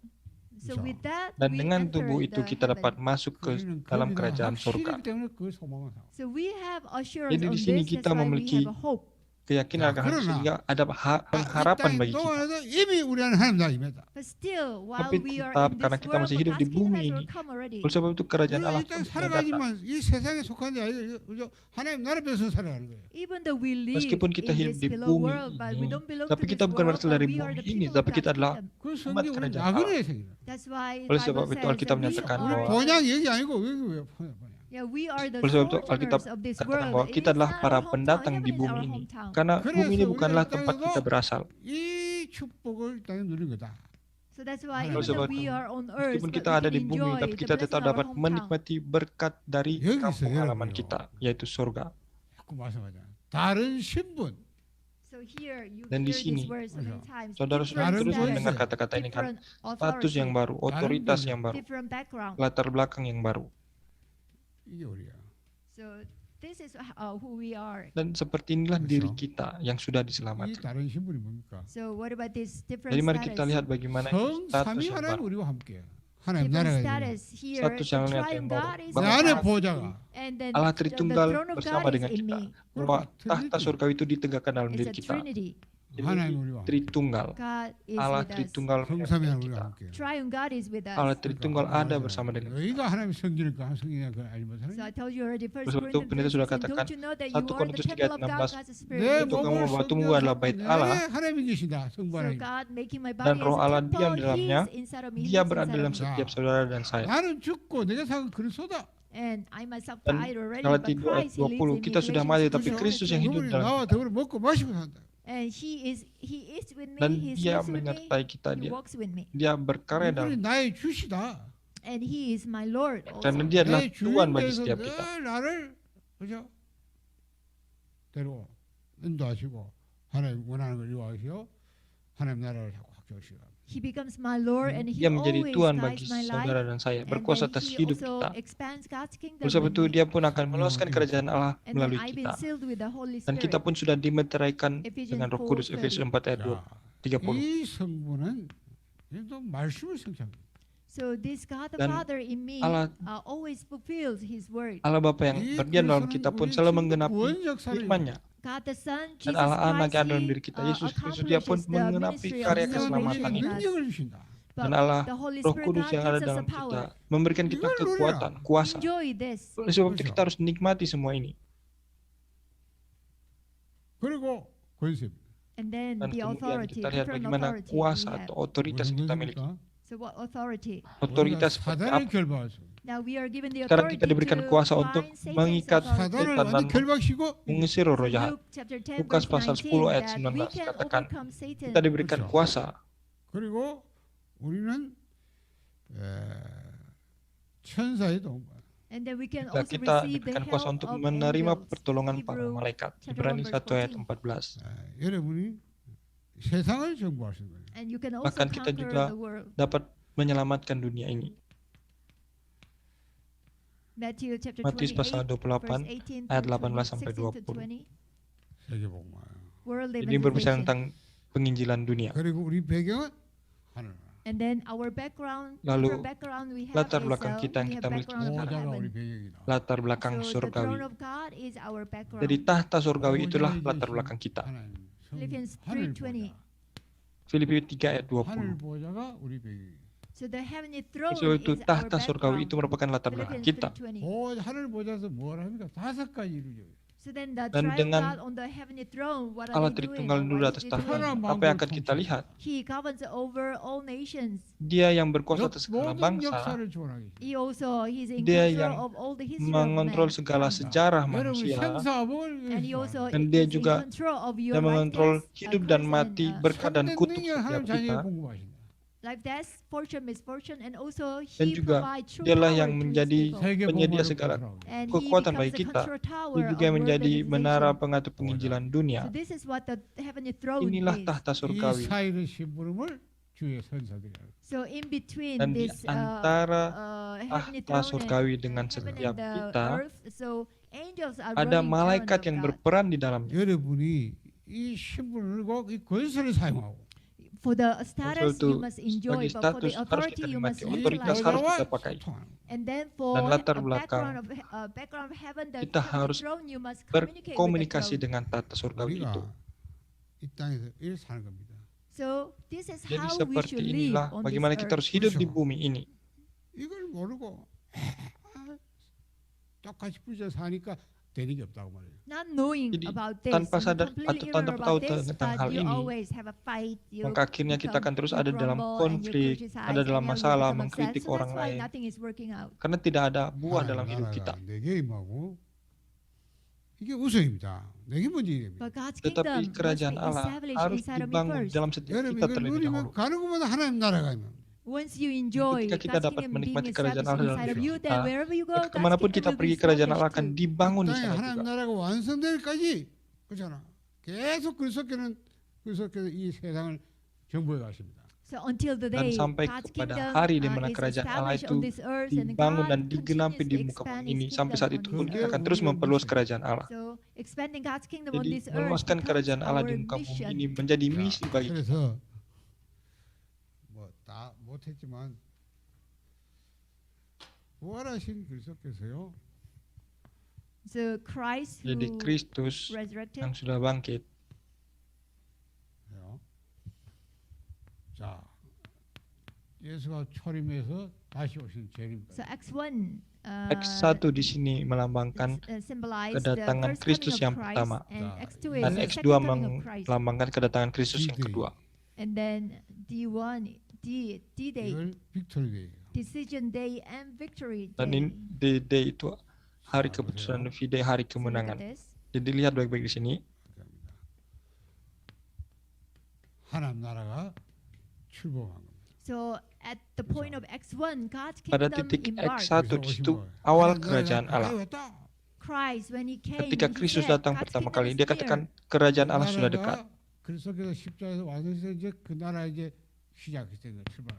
So
그렇죠.
with that,
Dan
we
dengan
enter
tubuh itu
the
kita dapat
heaven.
masuk ke
우리는
dalam
거기다
kerajaan
확실히
surga.
때문에 그 소망을 하고.
So we have assurance
Jadi
on
di sini
this.
kita
That's why we
memiliki
have a hope.
keyakinan akan hal itu, sehingga ada harapan
이
bagi
땅에
kita.
동안에도 이미 우리 안에 하나님 나라입니다.
But still, while
Tapi
we are
tetap
in
karena
this
kita
world,
masih hidup di
God's kingdom
bumi
has
ini,
come already.
oleh sebab itu kerajaan
우리가
Allah
이 땅
sudah datang.
살아가지만 이 세상에 속한 게 아니고 하나님 나라 배서 살아가는 거예요.
Even though we live
Meskipun kita
in
hidup
this
di
below
bumi
world, but we
ini,
don't belong
tapi
to
kita
this
bukan
world,
berasal
but
dari
we are
bumi
the
ini,
people of
tapi kita
God's
adalah
kingdom.
그
umat
성경 우리
kerajaan
나그네의 생이다.
That's why the
Oleh sebab
Bible
itu
says
Alkitab
that we
menyatakan
우리
bahwa
본향 얘기 아니고 왜
Yeah, we are the
oleh sebab itu Alkitab
sojourners of this
katakan
world.
bahwa
It
kita
is
adalah
not
para
our hometown.
pendatang di
Heaven is
bumi
our
ini.
hometown.
Karena bumi ini
그래서
bukanlah
우리가
tempat kita
땅에서
berasal.
이 축복을 땅에 누린 거다.
So that's why
Oleh
even
sebab
though we
itu,
are on earth,
Meskipun
but
kita
we
ada
can
di bumi,
enjoy
tapi
the
kita
blessing
tetap
of our
dapat
hometown.
menikmati berkat dari
여기
kampung
있어요,
halaman
여러분요.
kita, yaitu surga.
자꾸 말씀하잖아. 다른 신분,
So here you
Dan di
hear
sini,
this word so many times.
Saudara sudah
Different
terus
status,
mendengar kata-kata ini kan,
different
status yang
authority,
baru, otoritas yang baru,
different background.
latar belakang yang baru.
이게 우리야.
So this is who we are.
Dan seperti inilah diri
그렇죠.
kita yang sudah
이
diselamatkan.
다른 신분이 뭡니까?
So what about this different
Jadi mari kita
status?
lihat bagaimana itu status
성삼위
yang
하나님
baru.
우리와 함께. 하나님
Different
나라가 있는
status here.
Status yang
The
lain
triune
yang baru.
God is
내
Bahwa
안에
in us,
보좌가
and then
Allah
the
Tritunggal
throne of
bersama
God
dengan
is in
kita.
me.
Bahwa
Trinity.
tahta surgawi itu ditegakkan dalam
It's
diri
a
kita.
Trinity.
Jadi
하나님 우리와 함께.
Tritunggal.
God is
Allah
with us.
Tritunggal
성삼위
menyertai
하나님 우리와
kita.
함께.
Triune God is with us.
Allah Tritunggal ada bersama dengan kita.
너희가 하나님 성전일까 성전이냐 그걸 알지 못하는
So I told you already, First
Sebab itu pendeta
Corinthians
sudah
16,
katakan,
don't you know that
1
you are the
Korintus
temple of God,
3:16,
God's Spirit
내
in
Itu
you.
kamu
몸을
bahwa tubuh adalah bait Allah,
내 하나님이 계신다 성부
So
하나님.
God making my
dan
body
roh
as a
Allah
temple,
diam di dalamnya.
He is inside of me, He
Dia
is
berada
inside
dalam
of me.
setiap saudara dan saya.
나는 죽고 내가 사는 그리스도다.
And I myself
Dan
died already,
kalau
but
tidur
Christ, He lives
20,
in me.
kita sudah mati, tapi Kristus yang hidup
그분이
dalam
나와
kita.
더불어 먹고 마시고 산다.
And He is with me,
Dan
He
dia
lives with me,
menyertai kita,
He
dia
walks with me.
dia berkarya
이분이
dalam,
나의 주시다.
And He is my Lord
dan
also.
dia adalah
내
Tuhan
주인
bagi
되어서
setiap kita.
늘 나를 그죠? 대로 인도하시고 하나님 원하는 걸 이루하시오. 하나님 나라를 자꾸 확장하시오.
He becomes my Lord, and He
Dia menjadi
always
Tuhan
guides
bagi
my
saudara
life.
dan saya,
And
berkuasa
then
atas
He
hidup
also
kita.
expands God's kingdom
Oleh sebab
with
itu
me.
dia pun akan meluaskan kerajaan Allah
And then
melalui
I've been
kita.
sealed with the Holy
Dan kita
Spirit.
pun sudah dimeteraikan
Ephesians
dengan Roh Kudus,
4:30.
Efesus 4 ayat
자,
30.
이 성부는 또 말씀을 성취합니다.
So this God the
Dan
Father in me
Allah-
always fulfills His word.
Allah Bapa yang
이
berdiam dalam
그리스도는
kita pun
우리
selalu
지금
menggenapi
구원 역사를
firman-Nya.
God the Son,
Dan
Jesus
Allah Anak
Christ,
yang ada dalam
He
diri kita, Yesus Kristus, dia pun
accomplishes the
menggenapi
ministry of
karya
우리에게
keselamatan
salvation
ini.
in us.
능력을 주신다.
But
Dan Allah,
the Holy
Roh
Spirit,
Kudus
God
yang ada
gives us
dalam
the power.
kita, memberikan kita
Iman
kekuatan, kuasa.
Enjoy this.
Oleh sebab itu kita harus nikmati semua ini.
그리고 권세.
And then
Dan
the
kemudian
authority,
kita lihat
different
bagaimana
authority
kuasa
we have.
atau otoritas yang kita miliki.
So what authority?
Otoritas seperti
사단을
apa?
결박할 수.
Now we are given the
Sekarang
authority
kita diberikan
to
kuasa untuk
bind Satan's
mengikat
authority.
사단을
setan dan
완전 결박시고
mengusir roh jahat.
Luke chapter 10
Lukas
verse
pasal
19
10 ayat
that
19
we can
katakan,
overcome Satan.
Kita diberikan
그렇죠.
kuasa.
그리고 우리는 천사의 도움.
And then we can
Dan
also
kita
receive the
diberikan kuasa
help
untuk
of
menerima
angels.
pertolongan para
Hebrew
malaikat.
chapter
Ibrani
1 verse
1 ayat
14.
14.
여러분이 세상을 정복하신 거예요.
And you can also
Bahkan kita
conquer
juga
the world.
dapat menyelamatkan dunia ini.
Matthew chapter
Matius
28
pasal
verse
28
18
ayat
to
18 sampai
16 to
20.
20.
세계복만.
World
Ini berbicara
evangelization.
tentang penginjilan dunia.
그리고 우리 배경은 하늘.
And then our background,
Lalu,
different background we have
latar
is,
belakang kita yang
we
kita
have
miliki
background of
보좌가 우리
heaven.
배경이다.
Latar belakang
So the
surgawi.
throne of God is our background.
Jadi tahta surgawi itulah
보좌에
latar
계신
belakang kita.
하나님,
Philippians
하늘
3:20.
보좌.
Filipi 3 ayat
하늘
20.
보좌가 우리 배경이다.
So the heavenly throne
Sebab itu
is our
tahta surgawi
background.
itu merupakan latar belakang kita.
Philippians 3:20.
하늘 보좌에서 뭘 합니까? 5가지 이루어져요.
So then the
Dan
triune
dengan
God on the heavenly throne, what
Allah
are they doing?
Tritunggal
Or
dulu di
what
atas
is he
tahta.
doing?
tahta.
Apa yang akan kita lihat?
He governs over all nations.
Dia yang berkuasa atas segala
모든
bangsa.
역사를 주관하고 계십니다.
He's in
Dia
control
yang
of all the history of
mengontrol
man.
segala sejarah
여러분
manusia.
생사복을
And he also
Dan dia
is
juga
in control of your
Dia
life,
mengontrol
death,
hidup dan
curse
mati,
and,
berkat dan
참된
kutuk
능력
setiap
하나님 자녀에
kita.
공급하신다.
life, death, fortune, misfortune, and also
Dan
he
juga
provides true
dialah
power
yang
to his
menjadi
people.
세계
penyedia
복음을
segala
컨트롤하고
And he
kekuatan
becomes
bagi
the
kita.
control tower
Dia juga
of world
menjadi menara
organization.
pengatur penginjilan dunia.
So this is what the heavenly throne
Inilah
is.
tahta
이
surgawi.
사이의 심부름을 주의 선사들이라고.
So in between
Dan di
this
antara
heavenly
tahta
throne
surgawi
and
dengan
heaven
setiap
and the
kita,
earth, so angels are
ada
running
malaikat
errand
yang
of God.
berperan di dalamnya.
여러분이 이 신분을 이 권세를 사용하고
For the
Konsul
status
itu
you must enjoy,
sebagai
but for the
status harus
authority
kita
you must
nikmati, otoritas
utilize.
harus kita pakai.
And then for
Dan latar
a
belakang
background of heaven, the
kita
heavenly
harus
throne, you must communicate with the
berkomunikasi
throne.
dengan tata surgawi itu.
우리가 이 땅에서 이렇게 사는 겁니다.
So this is
Jadi
how we
seperti
should live
inilah
on this
bagaimana kita
earth.
harus hidup di
그렇죠.
bumi ini.
이걸 모르고 똑같이 부져 사니까 되는 게 없다고 말해요.
Not knowing
Jadi,
about this,
tanpa
you
sadar
completely
atau
ignorant
tanpa
about
tahu
this,
tentang
but
hal
you
ini,
always have a fight, you
maka akhirnya kita akan terus ada dalam
grumble, and you
konflik,
criticize,
ada dalam
and you
masalah,
become upset.
mengkritik
So that's
orang
why
lain.
nothing is working out.
Karena tidak ada buah dalam hidup kita.
내게 임하고 이게 우선입니다. 내게 먼저 임합니다.
But God's
Tetapi
kingdom must be
kerajaan Allah
established
harus
inside of me
dibangun
first.
dalam setiap
여러분
kita
이걸
terlebih
누리면
dahulu.
가는 곳마다 하나님 나라가 있는.
Once you enjoy
Ketika kita
God's
dapat
kingdom being
menikmati kerajaan
established
Allah dalam
inside of
hidup
you,
kita,
then wherever you go,
maka
God's
kemanapun
kingdom
kita
will be
pergi, kerajaan Allah
established
akan
too.
dibangun di
땅에
sana
하나님
juga.
나라가 완성될까지 그렇잖아. 계속 그리스도께서 이 세상을 정부해 가십니다.
So until the
Dan
day
sampai
God's
kepada
kingdom
hari di mana
is
kerajaan Allah
established
itu
on this earth, and
dibangun
God
dan digenapi di
continues
muka
to expand
bumi ini,
His
sampai saat
kingdom
itu
on
pun
this
kita
earth.
akan terus memperluas kerajaan Allah.
So expanding God's kingdom on
Jadi
this earth
meluaskan
becomes
kerajaan Allah
our
di muka bumi
mission.
ini menjadi misi bagi kita.
그래서 뭐 다 못했지만 부활하신 그리스도께서요.
So Christ who
Jadi Kristus
resurrected,
yang sudah bangkit,
요. 자, 예수가 초림해서 다시 오신 재림.
so X1
X1 di sini melambangkan
symbolize
kedatangan
the first
Kristus
coming
yang
of Christ,
pertama.
and
Nah,
X2 is
dan
the
X2
second coming of Christ.
melambangkan kedatangan Kristus yang
D-Day.
kedua.
And then D-Day,
이걸 빅토리데이예요.
decision day and victory
Dan
day.
ini D-Day itu hari keputusan, V-Day hari
So look at
kemenangan.
this.
Jadi lihat baik-baik di sini.
하나님 나라가 출범한 겁니다.
So at the point of X1, God's
Pada
kingdom
titik
embarked.
X1 di situ awal kerajaan Allah.
Christ, when he came,
Ketika
he
Kristus
said,
datang
God's
pertama
kingdom
kali,
is
dia
near.
katakan kerajaan Allah sudah dekat.
그리스도께서 십자가에서 완성해서 이제 그 나라 이제 시작했어요. 출발.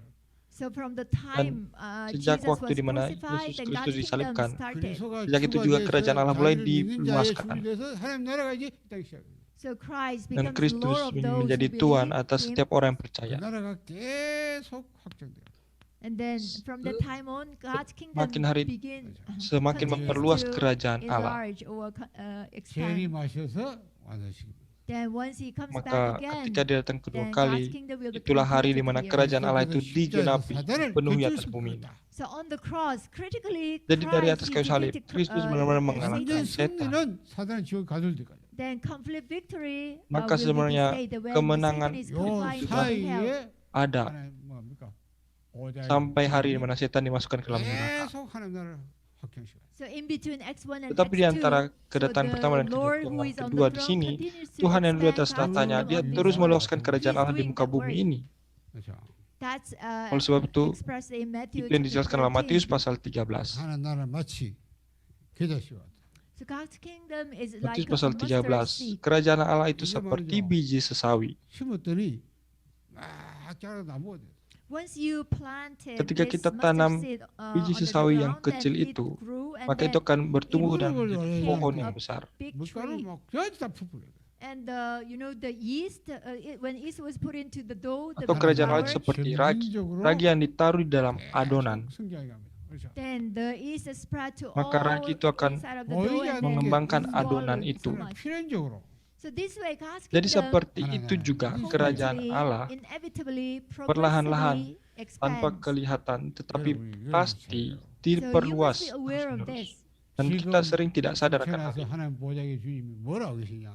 So from the time
sejak
Jesus
waktu
was
di mana
crucified,
Yesus
then
Kristus
God's kingdom
disalibkan,
started.
sejak itu juga kerajaan Allah mulai diluaskan.
하나님 나라가 이제 딱 시작.
So Christ
Dan
becomes
Kristus
Lord of those
menjadi
who
Tuhan
believe
atas
him.
setiap orang yang
그
percaya.
나라가 계속 확장돼요.
And then from that time on, God's kingdom
Makin hari semakin
continues
memperluas
to
kerajaan Allah.
enlarge or expand.
재림하셔서 완성시킵니다.
Then once he comes
Maka
back again,
ketika dia datang kedua
then
kali,
God's kingdom will
itulah
become
hari di
completed
mana
here.
kerajaan Allah itu digenapi, penuhi atas bumi ini.
So on the cross, critically,
Jadi dari atas
Christ,
kayu
he
salib,
defeated,
Kristus benar-benar
Satan.
mengalahkan
완전
setan.
승리는 사단의 지옥 가둘 때까지.
Then complete victory
Maka
will be
sebenarnya
displayed when
kemenangan
Satan is
요
confined in hell.
사이에
Ada
하나님 뭡니까? 오자의
sampai hari di mana setan dimasukkan ke dalam neraka.
계속 하나님 나라를 확장시켜요.
So in between X1 and
Tetapi di
X2,
antara
so
kedatangan pertama dan
the Lord who is on
kedua
the
di
throne
sini,
continues to
Tuhan yang di
expand
atas
God's
tahtanya,
kingdom
dia
on this
terus
earth.
meluaskan kerajaan
He's
Allah di
doing
muka
that
bumi
work.
ini.
그렇죠.
That's
Oleh sebab itu,
expressed in Matthew
itu yang dijelaskan dalam
13.
Matius pasal 13.
하나님 나라는 마치 겨자씨와 같아.
So God's kingdom is like
Matius
a
pasal
mustard
13.
seed.
Kerajaan Allah itu
Iya,
seperti
Bang Jo.
biji sesawi.
심었더니 막 자라 나무가 돼.
Once you planted
Ketika
this
kita
mustard
tanam
seed,
biji
on the
sesawi yang
ground,
kecil
then it
itu,
grew, and
maka
then
itu akan bertumbuh dan
Ibu
menjadi
boleh
pohon
lihat.
yang besar.
big
물가루
tree.
막 겨자씨 다 푸푸게 돼.
And the yeast, when yeast was put into the dough, the
Atau kerajaan Allah
flour,
seperti ragi.
전민적으로
Ragi yang ditaruh di dalam adonan.
성장해 갑니다. 그렇죠.
then the yeast is spread to
Maka
all
ragi itu akan
inside of the dough, and then
mengembangkan
it swallows
adonan
so
itu.
much.
필연적으로
So this way, God's
Jadi
kingdom
seperti itu juga kerajaan
constantly,
Allah
inevitably,
perlahan-lahan,
progressively
tanpa
expands.
kelihatan tetapi pasti
So you
diperluas
must be aware of
terus-menerus.
this.
Dan kita sering tidak sadar akan hal
태어나서
ini.
하나님 보좌의 주님이 뭐라고 계시냐?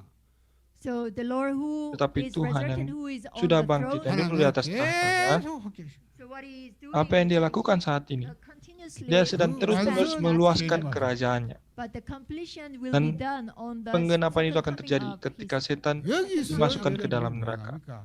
So the Lord who
Tetapi
is
Tuhan
resurrected,
yang
who is on
sudah
the
bangkit
throne,
dan duduk di atas tahtanya,
계속 확장시켜.
so what he is doing
apa yang dia
is,
lakukan saat ini?
continuously
Dia sedang terus-menerus
expand
meluaskan
God's
kerajaannya.
But the completion will
Dan
be done on the
Penggenapan itu
second
akan
coming
terjadi
of
ketika
his.
setan
여기서
dimasukkan ke dalam
여러분이
neraka.
뭐합니까?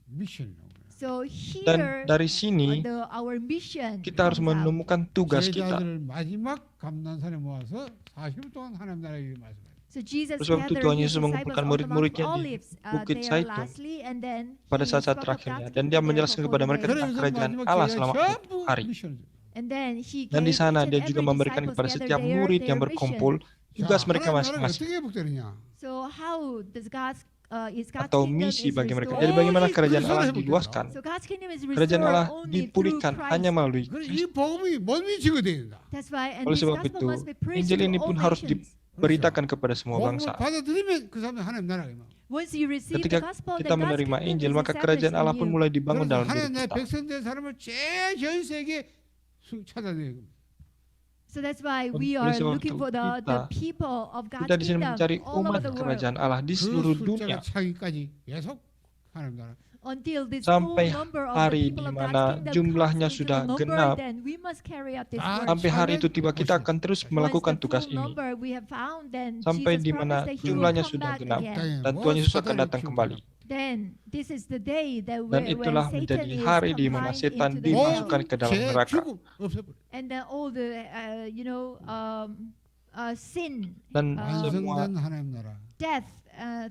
미션이라고 그래요.
So here,
Dan dari sini
our mission
kita harus
comes out.
menemukan tugas kita.
제자들을 마지막 감난산에 모아서 40일 동안 하나님 나라의 일을 말씀해요.
So Jesus
Oleh sebab itu
gathered
Tuhan
his
Yesus
disciples
mengumpulkan
on the Mount
murid-muridnya
of
di
Olives,
Bukit
there
Zaitun
lastly, and then
pada
he
saat-saat
spoke of
terakhirnya.
God's
Dan dia
kingdom
menjelaskan
for
kepada
40
mereka
days.
tentang
그래서
kerajaan
마지막
Allah
교회가
selama
전부
40 hari.
미션을 줘요.
And then he
Dan di
gave
sana
each and
dia juga
every
memberikan
disciples
kepada
gathered
setiap murid yang
their
berkumpul
mission.
tugas
자,
mereka
하나님 나라가
masing-masing.
어떻게 회복되느냐?
So how does God's
atau misi bagi mereka. Jadi bagaimana kerajaan Allah diluaskan?
So God's kingdom is
Kerajaan
restored
Allah
only through
dipulihkan
Christ.
hanya melalui
이
Kristus.
복음이 못 미치게 된다.
That's why, and
Oleh
this
sebab
gospel
itu,
must be preached
Injil
to
ini
all
pun harus
nations.
diberitakan kepada semua
복음을
bangsa.
받아들이면 그 사람은 하나님 나라가 임하.
Once you receive the
Ketika
gospel,
kita
then God's
menerima
kingdom
Injil,
is
maka
established
kerajaan Allah
in
pun
you.
mulai dibangun
그래서
dalam diri
하나님 나라의
kita.
백성된 사람을 제일 전 세계에 찾아내는 겁니다.
So that's why
Oleh
we are
sebab
looking
itu
for the
kita-
people of God's
Kita di sini
kingdom
mencari
all over
umat
the world
kerajaan Allah di
그
seluruh dunia
숫자가 차기까지 계속 하나님 나라.
until this full
sampai
number of
hari
the people
di
of
mana
God's kingdom
jumlahnya
comes into
sudah
the number,
genap.
then we must carry out this
Ah,
work.
Sampai hari itu tiba, kita akan terus melakukan
Once the
tugas
full
ini.
number we have found, then
Sampai
Jesus
di mana
promised that he will
jumlahnya
come
sudah
back
genap.
again.
Dan Tuhan Yesus akan datang kembali.
Then this is the day that
Dan
where
itulah
Satan
menjadi
is
hari di mana
confined
setan
into the hell.
dimasukkan ke dalam
죄,
neraka.
죽음 없애버려.
And then all the sin,
Dan
완성된
semua
하나님 나라.
death,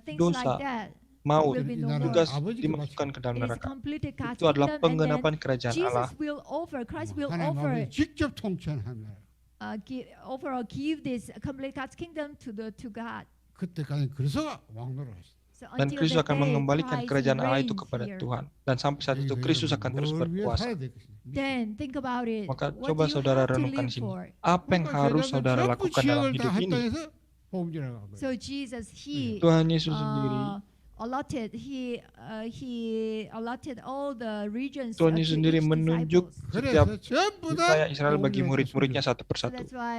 things
dosa,
like that
maut,
will be no more.
tugas
아버지가
dimasukkan ke dalam
It is
neraka.
completed God's
Itu adalah
kingdom, and then
penggenapan kerajaan Allah.
Jesus will offer, Christ will
하나님
offer,
아버지 직접 통치하는 하나님 나라.
offer or give this complete God's kingdom to God.
그때까지 그래서 왕노를 하시다.
So
Dan
until
Kristus
that
akan
day,
mengembalikan
Christ
kerajaan Allah itu
reigns
kepada
here.
Tuhan. Dan sampai saat itu Kristus akan terus
뭘 위해
berkuasa.
살아야 될 것이냐.
Then think about it.
Maka
What
coba
do you
saudara
have to
renungkan
live
sini.
for?
Apa yang harus saudara
전부
lakukan dalam
지역을 다
hidup ini?
했다 해서 보험주라고 한 거예요.
So Jesus, he
Tuhan Yesus sendiri,
allotted, he allotted all the regions
Tuhan
to
Yesus sendiri
each
menunjuk
disciples.
setiap
그래서 전부 다
wilayah Israel bagi
보험주라고
murid-muridnya
했습니다.
satu
So
persatu.
that's why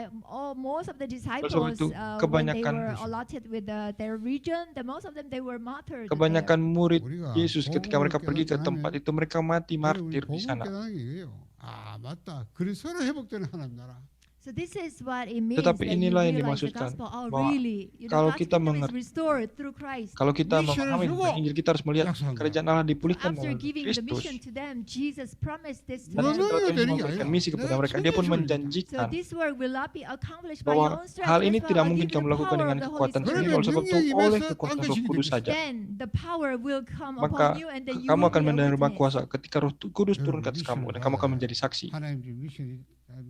most of the disciples,
itu,
when they
kebanyakan-
were allotted with their region, most of them they were martyred.
Kebanyakan murid
우리가
Yesus ketika
복음을
mereka pergi ke
깨닫지
tempat
않으면
itu mereka mati martir
여러분이
di
복음을
sana.
깨닫는 게 이거예요. 아 맞다. 그래서 서로 회복되는 하나님 나라.
So this is what it means
Tetapi
that you
inilah yang
realize the
dimaksudkan,
gospel. Oh,
bahwa
really?
kalau
God's
kita
kingdom is
mengerti-
restored through Christ.
Kalau kita
Mission
memahami
juga.
tentang Injil, kita harus melihat
Yaksan.
kerajaan Allah dipulihkan
After
melalui
giving the
Kristus.
mission to them, Jesus promised this to
Dan
No,
them.
no,
setelah Tuhan
dari
memberikan
ayah.
misi kepada
Dari
mereka, Dia pun
sumber-sumber.
So
menjanjikan
this work will not be accomplished by
bahwa
your own strength.
hal ini
That's why
tidak
I'll
mungkin
give you
kamu
the
lakukan
power
dengan
of the Holy
kekuatan
Spirit.
sendiri, oleh sebab itu
능력이
oleh
임해서
kekuatan Roh
안겨지게
Kudus
됩니다.
saja.
Then the power will come
Maka
upon you, and then you
kamu
will
akan
be a
menerima
witness.
kuasa ketika Roh Kudus turun ke
여러분,
atas kamu dan
미션을
kamu akan
받아야
menjadi saksi.
하나님 주 미션이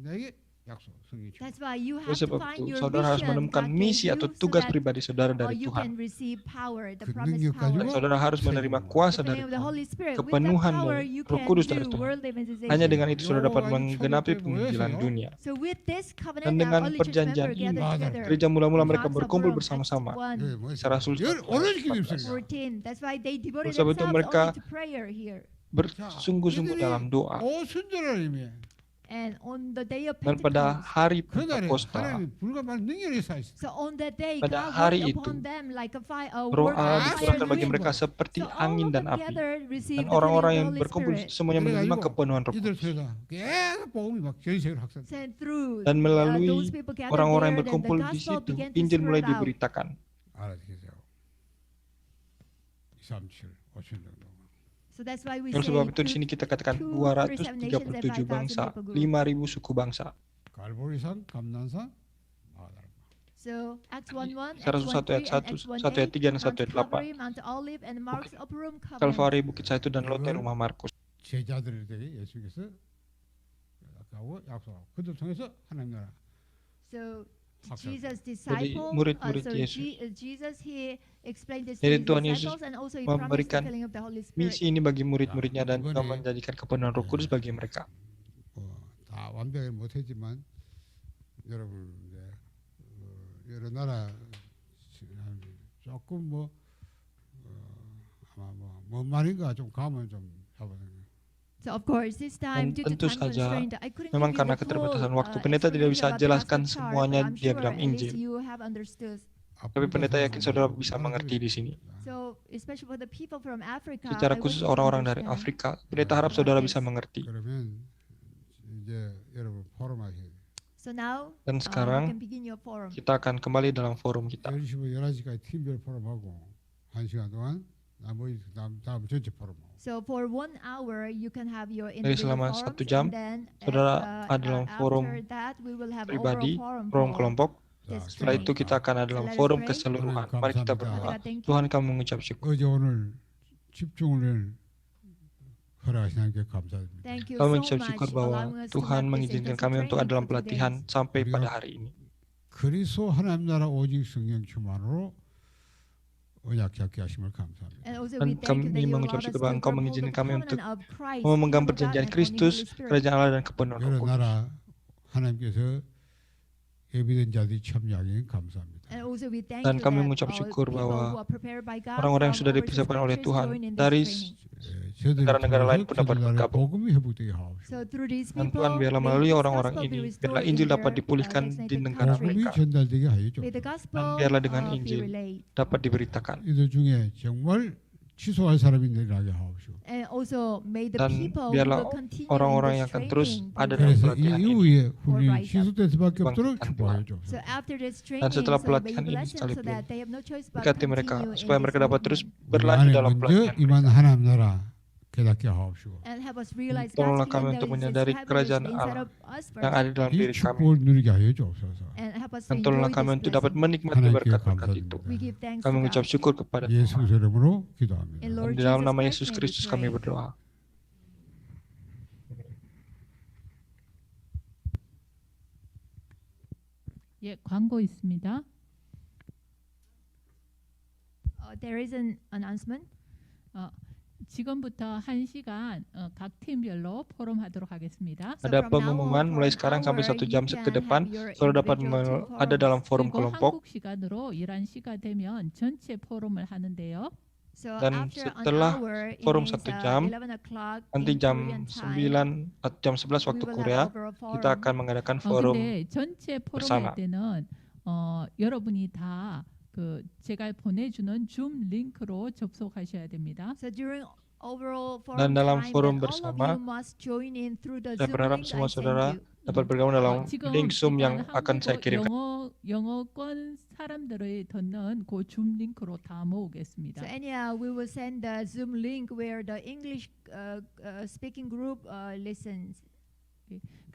내게 약속 성이 주.
That's why you have
Oleh
to
sebab
find
itu
your
saudara harus
mission
menemukan
God
misi
gave
atau
you so
tugas
that
pribadi saudara dari
you
Tuhan.
can receive power, the
그
promised
능력
power.
가지고
Saudara harus menerima kuasa
The
dari
name of the
Tuhan.
Holy Spirit. With that
Kepenuhan
power,
dari
you
Roh
can
Kudus
do
dari Tuhan.
world evangelization.
Hanya dengan itu saudara dapat
Yohanes
menggenapi
초대때
penginjilan
뭐였어요?
dunia.
So with this covenant,
Dan dengan
our early church
perjanjian
member
ini,
gathered
맞아요.
together.
Gereja mula-mula mereka
Acts of
berkumpul
Rome,
bersama-sama.
Acts 1,
예, 뭐
Secara Rasul
오늘 기도 있어요.
14. That's why they devoted
Oleh sebab itu
themselves
mereka
only to prayer here.
bersungguh-sungguh dalam doa.
오순절을 의미해.
And on the day of
Dan pada
Pentecost,
hari
그날에
Pentakosta,
하나님 불과 말 능력이 사 있어.
so on that day,
pada
God
hari
worked
itu,
upon them like a fire,
Roh
work
Allah
of fire
dikurangkan
and
bagi
wind.
mereka seperti
So all
angin
of
dan
them
api.
together received
Dan
the
orang-orang
filling
yang
of the Holy
berkumpul
Spirit.
semuanya menerima kepenuhan Roh
이들
Kudus.
세다 계속 복음이 막 전 세계로 확산.
Sent through
Dan melalui
those people gathered
orang-orang yang
there, then
berkumpul
the
di
gospel
situ,
began to
Injil mulai
spread out.
diberitakan.
알아듣겠어요. 237, 5천 정도.
So that's why we
Oleh
say
sebab itu di sini kita katakan 237 bangsa, 5.000 suku bangsa.
갈보리산, 감난산, 아다람.
So Acts 1:1,
Secara
Acts
1 ayat
1:3, and
1,
Acts
1 ayat 3 dan 1
Mount
ayat 8.
Calvary, Mount Olive, and Mount Upper Covenant.
Kalvari, Bukit Zaitun dan Lote rumah Markus.
제자들에게 예수께서 약속하고 약속하고 그들 통해서 하나님 나라.
So
확산.
Jesus' disciple,
murid-murid
so
Yesus.
Jesus he explained this to
Jadi
his
Tuhan Yesus
disciples, and also he promised the
memberikan
filling of the Holy Spirit.
Misi ini bagi murid-muridnya dan
Ya,
Tuhan
이번에
menjadikan kepenuhan Roh Kudus bagi mereka.
다 완벽히 못했지만 여러분 이제 여러 나라 조금 뭐 아마 뭐뭔 말인가 좀 가면 좀 해보세요.
So of course, this time due to
tentu
time
saja,
constraint, I couldn't
memang
give you
karena
the
keterbatasan
full,
waktu, pendeta tidak bisa
explanation about the
jelaskan
gospel chart,
semuanya
but I'm
diagram
sure at least
Injil.
you have understood.
Tapi pendeta yakin saudara bisa mengerti di sini.
So especially for the people from Africa,
Secara
I
khusus
want you to
orang-orang dari
understand.
Afrika, pendeta harap saudara bisa mengerti.
그러면 이제 여러분 포럼 하셔야 돼요.
So now
Dan
you
sekarang
can begin your forum.
kita akan kembali dalam forum kita.
10시부터 11시까지 팀별 포럼하고 1시간 동안 나머지 다음 전체 포럼하고.
So for 1 hour, you can have your
Jadi
individual
selama
forums,
1 jam,
and then
saudara ada dalam forum
after that, we will have
pribadi,
overall
forum
for
kelompok.
this
Setelah itu
training.
kita akan ada dalam
So let us
forum
pray.
keseluruhan. Mari kita berdoa.
Father, thank you.
Tuhan, kami mengucap syukur.
어제 오늘 집중을 허락하신 하나님께 감사드립니다.
Thank you
Kami
so
mengucap
much
syukur
for
bahwa
allowing us to
Tuhan
have this
mengizinkan
intensive
kami untuk ada dalam
training for 2
pelatihan
days.
sampai
우리가
pada hari ini.
그리스도 하나님 나라 오직 성령 충만으로 언약 잡게 하심을 감사합니다.
And also
Dan
we thank you that
kami
you
mengucap
allowed us
syukur
to
bahwa Engkau
grab hold
mengizinkan
of the
kami untuk
covenant of Christ,
memegang
Son of God,
perjanjian
and Holy
Kristus,
Spirit.
kerajaan Allah dan kepenuhan Roh
여러
Kudus.
나라 하나님께서 예비된 자들이 참여하기는 감사합니다.
And also we thank
Dan
you
kami
that
mengucap
all
syukur
people
bahwa
who are prepared by God
orang-orang yang
from
sudah
overseas
dipersiapkan oleh
countries
Tuhan
join in this
dari
training.
저들을
negara-negara lain
통해서
pun dapat
저들 나라의
bergabung.
복음이 회복되게 하옵시고
So through these
Dan
people,
Tuhan biarlah
may
melalui
this
orang-orang
gospel be
ini,
restored
biarlah
in
Injil
their
dapat dipulihkan di
designated
negara
복음이
mereka.
전달되게 하여
May
주옵소서.
the gospel
Dan biarlah dengan
be
Injil
relayed.
dapat diberitakan.
이들 중에 정말 취소할 사람이 일어나게 하옵시고.
And also may the
Dan
people who
biarlah
will continue in
orang-orang yang
this
akan terus
training
ada
be
dalam
그래서 이
pelatihan ini.
이후에 훈련이
rise up.
취소될 수밖에 없도록
Bangkitkan
축복하여
Tuhan.
주옵소서.
So after this
Dan
training,
setelah
so may
pelatihan
you
ini
bless them so
sekalipun,
that they have no choice but
berkati mereka
continue
supaya
in
mereka
this
dapat terus
movement.
우리
berlanjut
안에
dalam
먼저
pelatihan
임한
mereka.
하나님 나라 깨닫게 하옵시고.
And help us realize
Tolonglah
God's
kami
kingdom
untuk
that is
menyadari
established
kerajaan
inside
Allah
of us
yang
first.
ada dalam
이
diri kami.
축복을 누리게 하여 주옵소서.
And help us to
Dan
enjoy
tolonglah kami
this
untuk dapat
blessing.
menikmati
하나님께
berkat-berkat itu.
We
감사드립니다.
give thanks
Kami
to
mengucap
God.
syukur kepada
예수
Tuhan.
이름으로
In
기도합니다.
Lord
Dan di dalam
Jesus
nama
Christ
Yesus
may we
Kristus kami
pray.
berdoa.
예, 광고 있습니다.
There is an announcement.
지금부터 1시간 각 팀별로 포럼하도록 하겠습니다.
So
Ada
from now on,
pengumuman
for
mulai
an
sekarang sampai
hour,
1
you
jam
can
ke depan,
have your
saudara dapat
individual team
ada dalam forum
그리고
kelompok.
한국 시간으로 11시가 되면 전체 포럼을 하는데요.
So
Dan
after an
setelah
hour, it
forum
means,
1 jam,
11 o'clock
nanti
in
jam
Korean time,
9 atau jam 11 waktu
we will
Korea,
have overall
kita
forum.
akan mengadakan forum.
근데 전체 포럼
bersama.
할 때는 여러분이 다 그 제가 보내주는 줌 링크로 접속하셔야 됩니다.
So during overall forum
Dan dalam
time,
forum
then all of
bersama,
you must join in through the
saya
Zoom
berharap
link
semua
I send
saudara
you.
dapat bergabung dalam
지금
link Zoom yang
일단
akan saya
한국어
kirimkan.
영어권 사람들이 듣는 그 줌 링크로 다 모으겠습니다.
So anyhow, we will send the Zoom link where the English speaking group listens.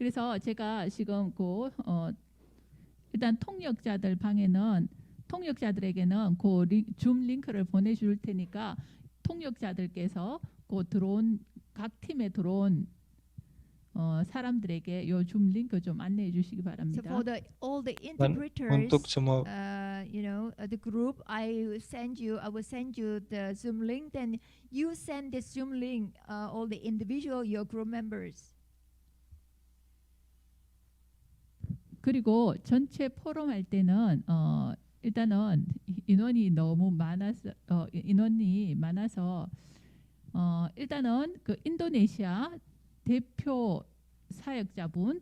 그래서 제가 지금 일단 통역자들 방에는 통역자들에게는 줌 링크를 보내줄 테니까 통역자들께서 들어온 각 팀에 들어온 사람들에게 요 줌 링크 좀 안내해 주시기
So
바랍니다.
for all the
Dan
interpreters,
untuk semua
the group, I will send you the Zoom link. Then you send this Zoom link all the individual your group members.
그리고 전체 포럼 할 때는 일단은 인원이 많아서 일단은 그 인도네시아 대표 사역자분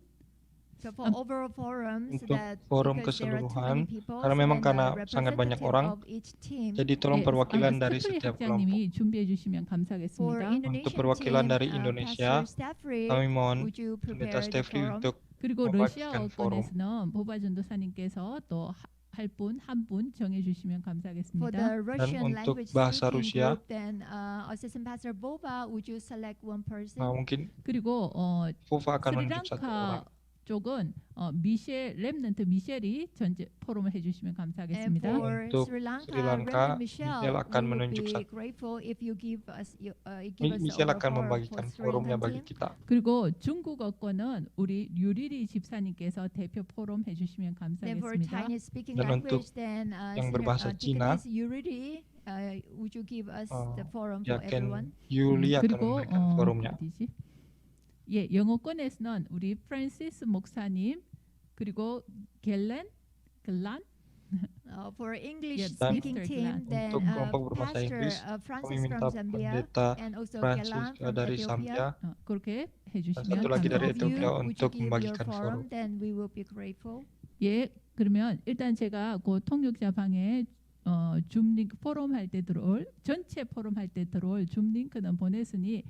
So for overall forums,
Untuk
that
forum
because there are too
keseluruhan,
many people,
karena
so
memang
then the
karena sangat banyak
representative
orang,
of each team,
jadi tolong perwakilan dari
스태프리
setiap kelompok.
학장님이 준비해 주시면
for
감사하겠습니다.
Indonesian
perwakilan
team,
dari Indonesia,
Pastor Stafford,
Kami mohon
would you
Pendeta
prepare the
Stefri
forum?
untuk
그리고
membagikan forum.
러시아어권에서는 보바 전도사님께서 또 할 분 한 분 정해 주시면
For
감사하겠습니다.
the Russian
untuk
language
bahasa
speaking
Rusia,
group, then Assistant Pastor Boba, would you select one person?
mungkin
그리고
Fova akan menunjuk satu
스리랑카
orang.
쪽은 렘넌트 미셸이 전체 포럼을 해주시면
And
감사하겠습니다.
for
Untuk
Sri Lanka,
Sri Lanka,
Reverend Michelle,
Michelle akan
we would
menunjuk
be
satu.
grateful if you give us the
Michelle
overall
akan
forum
membagikan
for Sri
forumnya
Lankan
bagi
team.
kita.
그리고 중국어권은 우리 유리리 집사님께서 대표 포럼 해주시면
Then for
감사하겠습니다.
Chinese speaking
Dan untuk
language, then
yang berbahasa Cina,
Deaconess Yuriri, would you give us the forum for
Yakin
everyone?
Yuli akan
그리고
memberikan forumnya.
어디지? 예, 영어권에서는 우리 프란시스 목사님 그리고 글란
For English
Dan
speaking
Mr.
team,
Glenn.
then
Untuk kelompok berbahasa
Pastor
Inggris,
Francis
kami minta
from Zambia,
Pendeta
and also
Francis
Gelan from
dari
Ethiopia.
Zambia
그렇게
dan
해주시면
satu lagi dari
Two of you,
Ethiopia
would you
untuk
give your
membagikan
forum?
forum.
Then we will be grateful.
예, 그러면 일단 제가 그 통역자 방에 줌 링크 포럼 할 때 들어올 전체 포럼 할 때 들어올 줌 링크는 보냈으니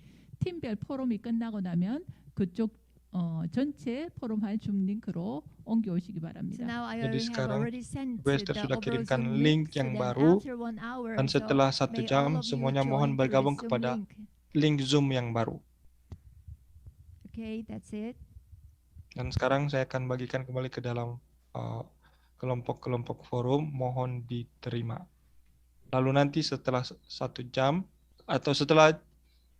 팀별 포럼이 끝나고 나면 그쪽 전체 포럼 할 줌 링크로 옮겨 오시기
So
바랍니다.
now I
Jadi
have
sekarang
already sent
Pastor
the
sudah
overall
kirimkan
Zoom
link
so
yang
then
baru,
after 1 hour,
dan
so
setelah 1
may
jam
all of you
semuanya
join
mohon
through
bergabung
the Zoom
kepada
link.
link Zoom yang baru.
Okay, that's it.
Dan sekarang saya akan bagikan kembali ke dalam kelompok-kelompok forum, mohon diterima. Lalu nanti setelah 1 jam atau setelah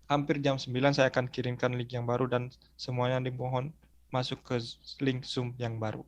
hampir jam 9 saya akan kirimkan link yang baru dan semuanya dimohon masuk ke link Zoom yang baru.